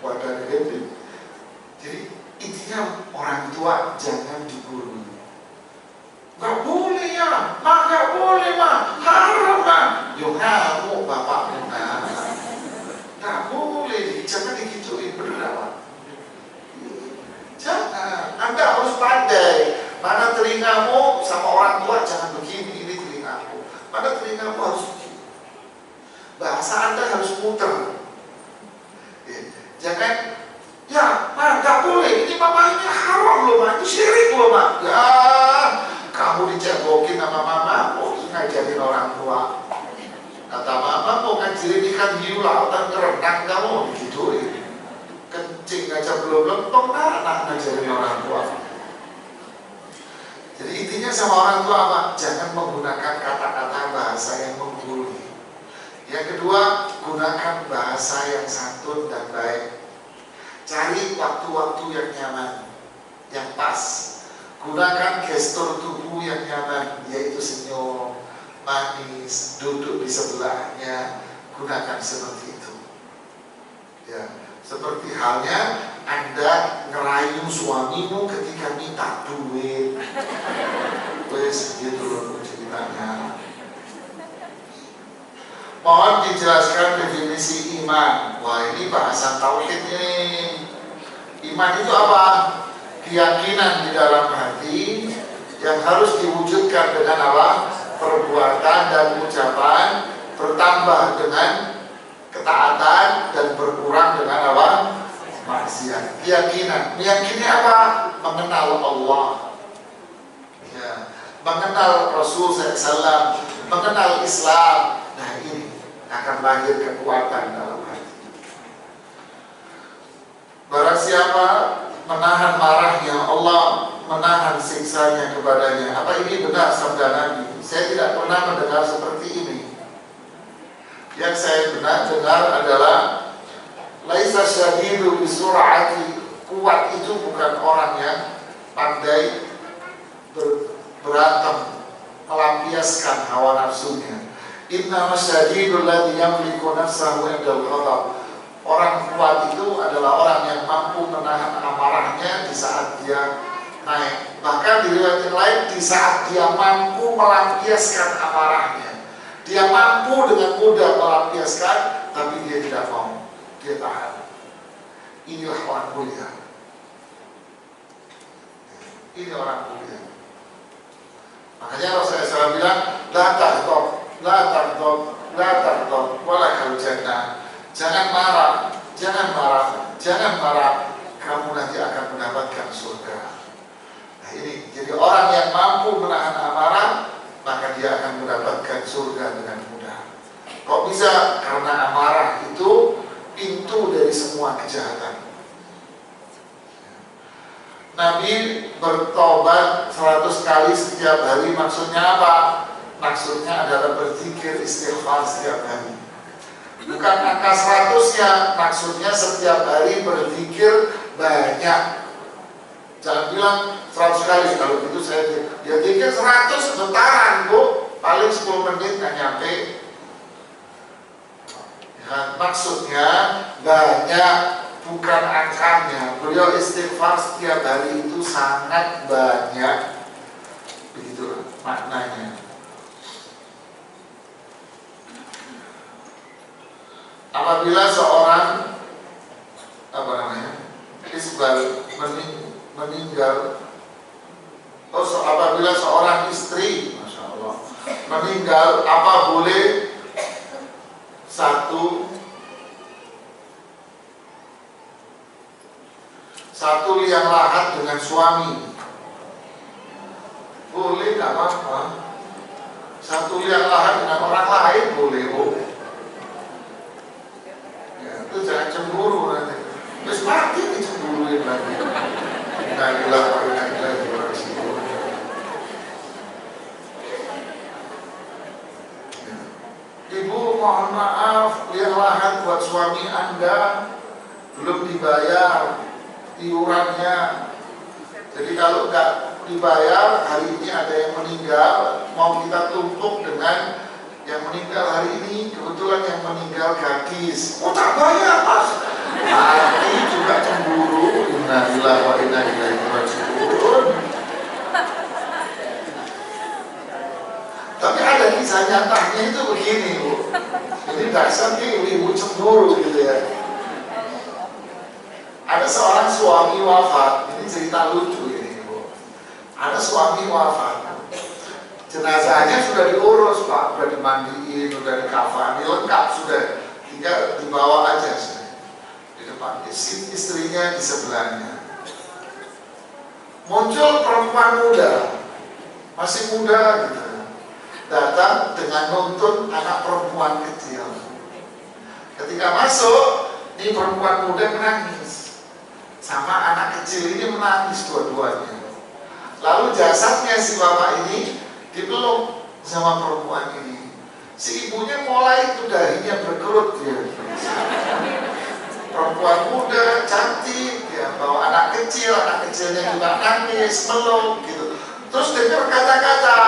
Wadah gede. Jadi intinya orang tua jangan digurui. Gak boleh ya, gak boleh mah, haram mah. Yo kamu bapakmu nah. Gak boleh, jangan digituin, bener apa? Jangan, Anda harus pandai. Mana telingamu sama orang tua jangan begini, ini telingamu. Mana telingamu harus begini. Bahasa Anda harus muter. Jangan, ya, gak boleh. Ini mamanya haram loh, ma. Itu syirik loh, ma. Ya, kamu dicegokin sama mamamu, ngajarin orang tua. Kata mama mau ngajarin ikan hiu lautan kerenang kamu digituin. Kencing aja belum lempeng, anak ngajarin orang tua. Jadi intinya sama orang tua apa? Jangan menggunakan kata-kata bahasa yang menggurui. Yang kedua, gunakan bahasa yang santun dan baik. Cari waktu-waktu yang nyaman, yang pas. Gunakan gestur tubuh yang nyaman, yaitu senyum, manis, duduk di sebelahnya. Gunakan seperti itu. Ya, seperti halnya Anda ngerayu suamimu ketika minta duit. Wes gitu loh ceritanya. Mohon dijelaskan definisi iman. Wah, ini bahasan tauhid ini. Iman itu apa? Keyakinan di dalam hati yang harus diwujudkan dengan apa? Perbuatan dan ucapan, bertambah dengan ketaatan dan berkurang dengan apa? Maksiat. Keyakinan. Meyakini apa? Mengenal Allah. Ya. Mengenal Rasul SAW, mengenal Islam. Nah ini akan lahir kekuatan dalam hati. Barang siapa menahan marahnya Allah, menahan siksanya kepadanya. Apa ini benar sabda Nabi? Saya tidak pernah mendengar seperti ini. Yang saya pernah dengar adalah laisa syadidu bisur'ati. Kuat itu bukan orang yang pandai berantem, melampiaskan hawa nafsunya. Inna masyadidul ladzi yamliku nafsahu indal ghadab. Orang kuat itu adalah orang yang mampu menahan amarahnya di saat dia naik. Bahkan di riwayat yang lain, di saat dia mampu melampiaskan amarahnya. Dia mampu dengan mudah melampiaskan, tapi dia tidak mau. Dia tahan. Inilah orang mulia. Ini orang mulia. Makanya Rasulullah SAW bilang, la taghdab, la taghdab, la taghdab, walakal jannah. Jangan marah, jangan marah, jangan marah. Kamu nanti akan mendapatkan surga. Nah ini, jadi orang yang mampu menahan amarah, maka dia akan mendapatkan surga dengan mudah. Kok bisa? Karena amarah itu pintu dari semua kejahatan. Nabi bertobat 100 kali setiap hari. Maksudnya apa? Maksudnya adalah berzikir istighfar setiap hari. Bukan angka 100-nya, maksudnya setiap hari berzikir banyak. Jangan bilang 100 kali, kalau gitu saya dia zikir 100 bentaran, Bu. Paling 10 menit nggak nyampe. Ya, maksudnya banyak, bukan angkanya. Beliau istighfar setiap hari itu sangat banyak. Begitu maknanya. apabila seorang isbal meninggal, apabila seorang istri, Masya Allah, meninggal, apa boleh satu liang lahat dengan suami? Boleh, nggak apa-apa. Satu liang lahat dengan orang lain boleh, ya, itu jangan cemburu nanti. Terus mati dicemburuin lagi. Inilah Ibu, mohon maaf, liang lahat buat suami Anda belum dibayar iurannya. Jadi kalau nggak dibayar, hari ini ada yang meninggal, mau kita tumpuk dengan yang meninggal hari ini. Kebetulan yang meninggal gadis, tak bayar Mas, mati juga cemburu. Innalillahi wa inna ilaihi raji'un. Tapi ada kisah nyatanya itu begini, Bu. Ini dasar ibu cemburu gitu ya. Ada seorang suami wafat, ini cerita lucu ini, Bu. Ada suami wafat, jenazahnya sudah diurus Pak, sudah dimandiin, sudah dikafani, lengkap sudah, tinggal dibawa aja sudah di depan. Istrinya di sebelahnya. Muncul perempuan muda, masih muda gitu, datang dengan nuntun anak perempuan kecil. Ketika masuk, ini perempuan muda menangis, sama anak kecil ini menangis dua-duanya. Lalu jasadnya si bapak ini dipeluk sama perempuan ini. Si ibunya mulai itu dahinya berkerut ya. Perempuan muda, cantik, ya, bawa anak kecilnya juga nangis, meluk gitu. Terus dengar kata-kata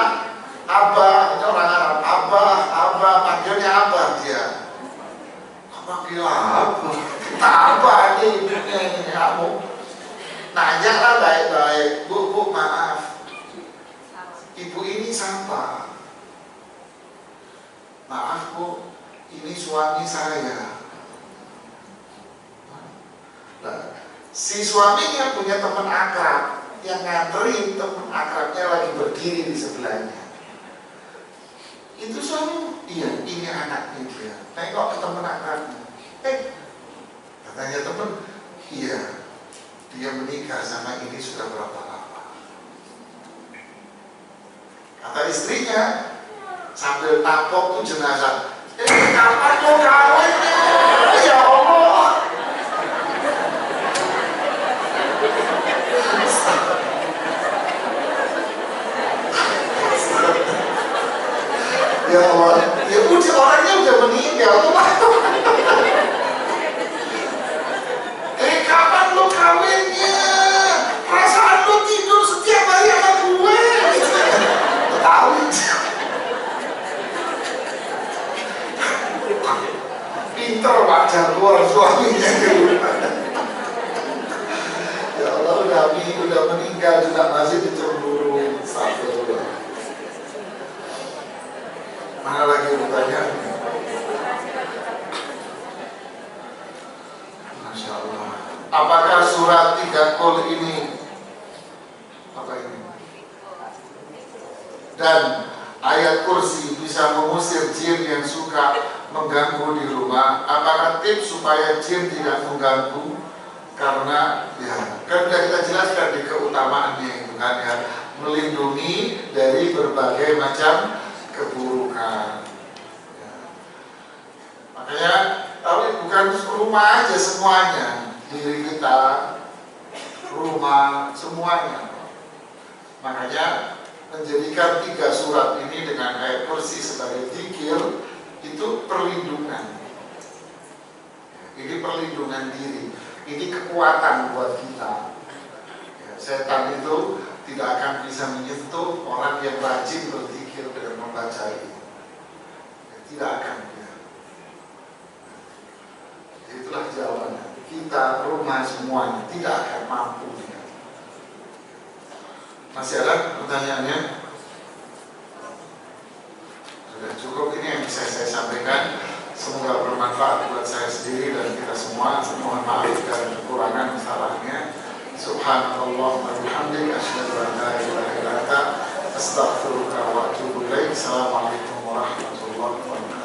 Abah, itu orang Arab, Abah, panggilnya Abah dia. Panggil Abah? Kita Abah nih ibunya ini, kamu. Nanya lah baik-baik, Bu, maaf, ibu ini siapa? Maaf Bu, ini suami saya. Nah, si suaminya punya teman akrab yang nganterin teman akrabnya lagi berdiri di sebelahnya. Itu suami, iya, ini anaknya dia. Tengok ke teman akrabnya. Katanya teman, iya, dia menikah sama ini sudah berapa lama? Kata istrinya sambil napok tuh jenazah, kapan lo kawinnya? Ya Allah. Ya Allah, ya udah, orangnya udah meninggal tuh. Kapan lo kawinnya? Perasaan lo tidur setiap hari sama gue. Tahu. Pinter Pak Jaguar suaminya dulu. Ya Allah, udah meninggal juga masih dicemburu. Astagfirullah. Mana lagi bertanya? Masya Allah. Apakah surat 3 Qul ini apa ini? Dan ayat kursi bisa mengusir jin yang suka mengganggu di rumah? Apakah tips supaya jin tidak mengganggu? Karena ya kan sudah kita jelaskan di keutamaannya itu kan ya, melindungi dari berbagai macam keburukan ya. Makanya tapi bukan rumah aja, semuanya, diri kita, rumah, semuanya. Makanya menjadikan 3 surat ini dengan ayat kursi sebagai zikir itu perlindungan. Ini perlindungan diri, ini kekuatan buat kita ya, setan itu tidak akan bisa menyentuh orang yang rajin berzikir dengan membaca ini ya, tidak akan ya. Itulah jawabannya, kita, rumah, semuanya tidak akan mampu ya. Masih ada pertanyaannya? Sudah cukup, ini yang bisa saya sampaikan, semoga bermanfaat buat saya. sendiri dan kita semua. Mohon maaf dan kekurangan salahnya. Subhanallah wa bihamdihi asyhadu an la ilaha illa anta astaghfiruka wa atubu ilaik. Assalamualaikum warahmatullahi wabarakatuh.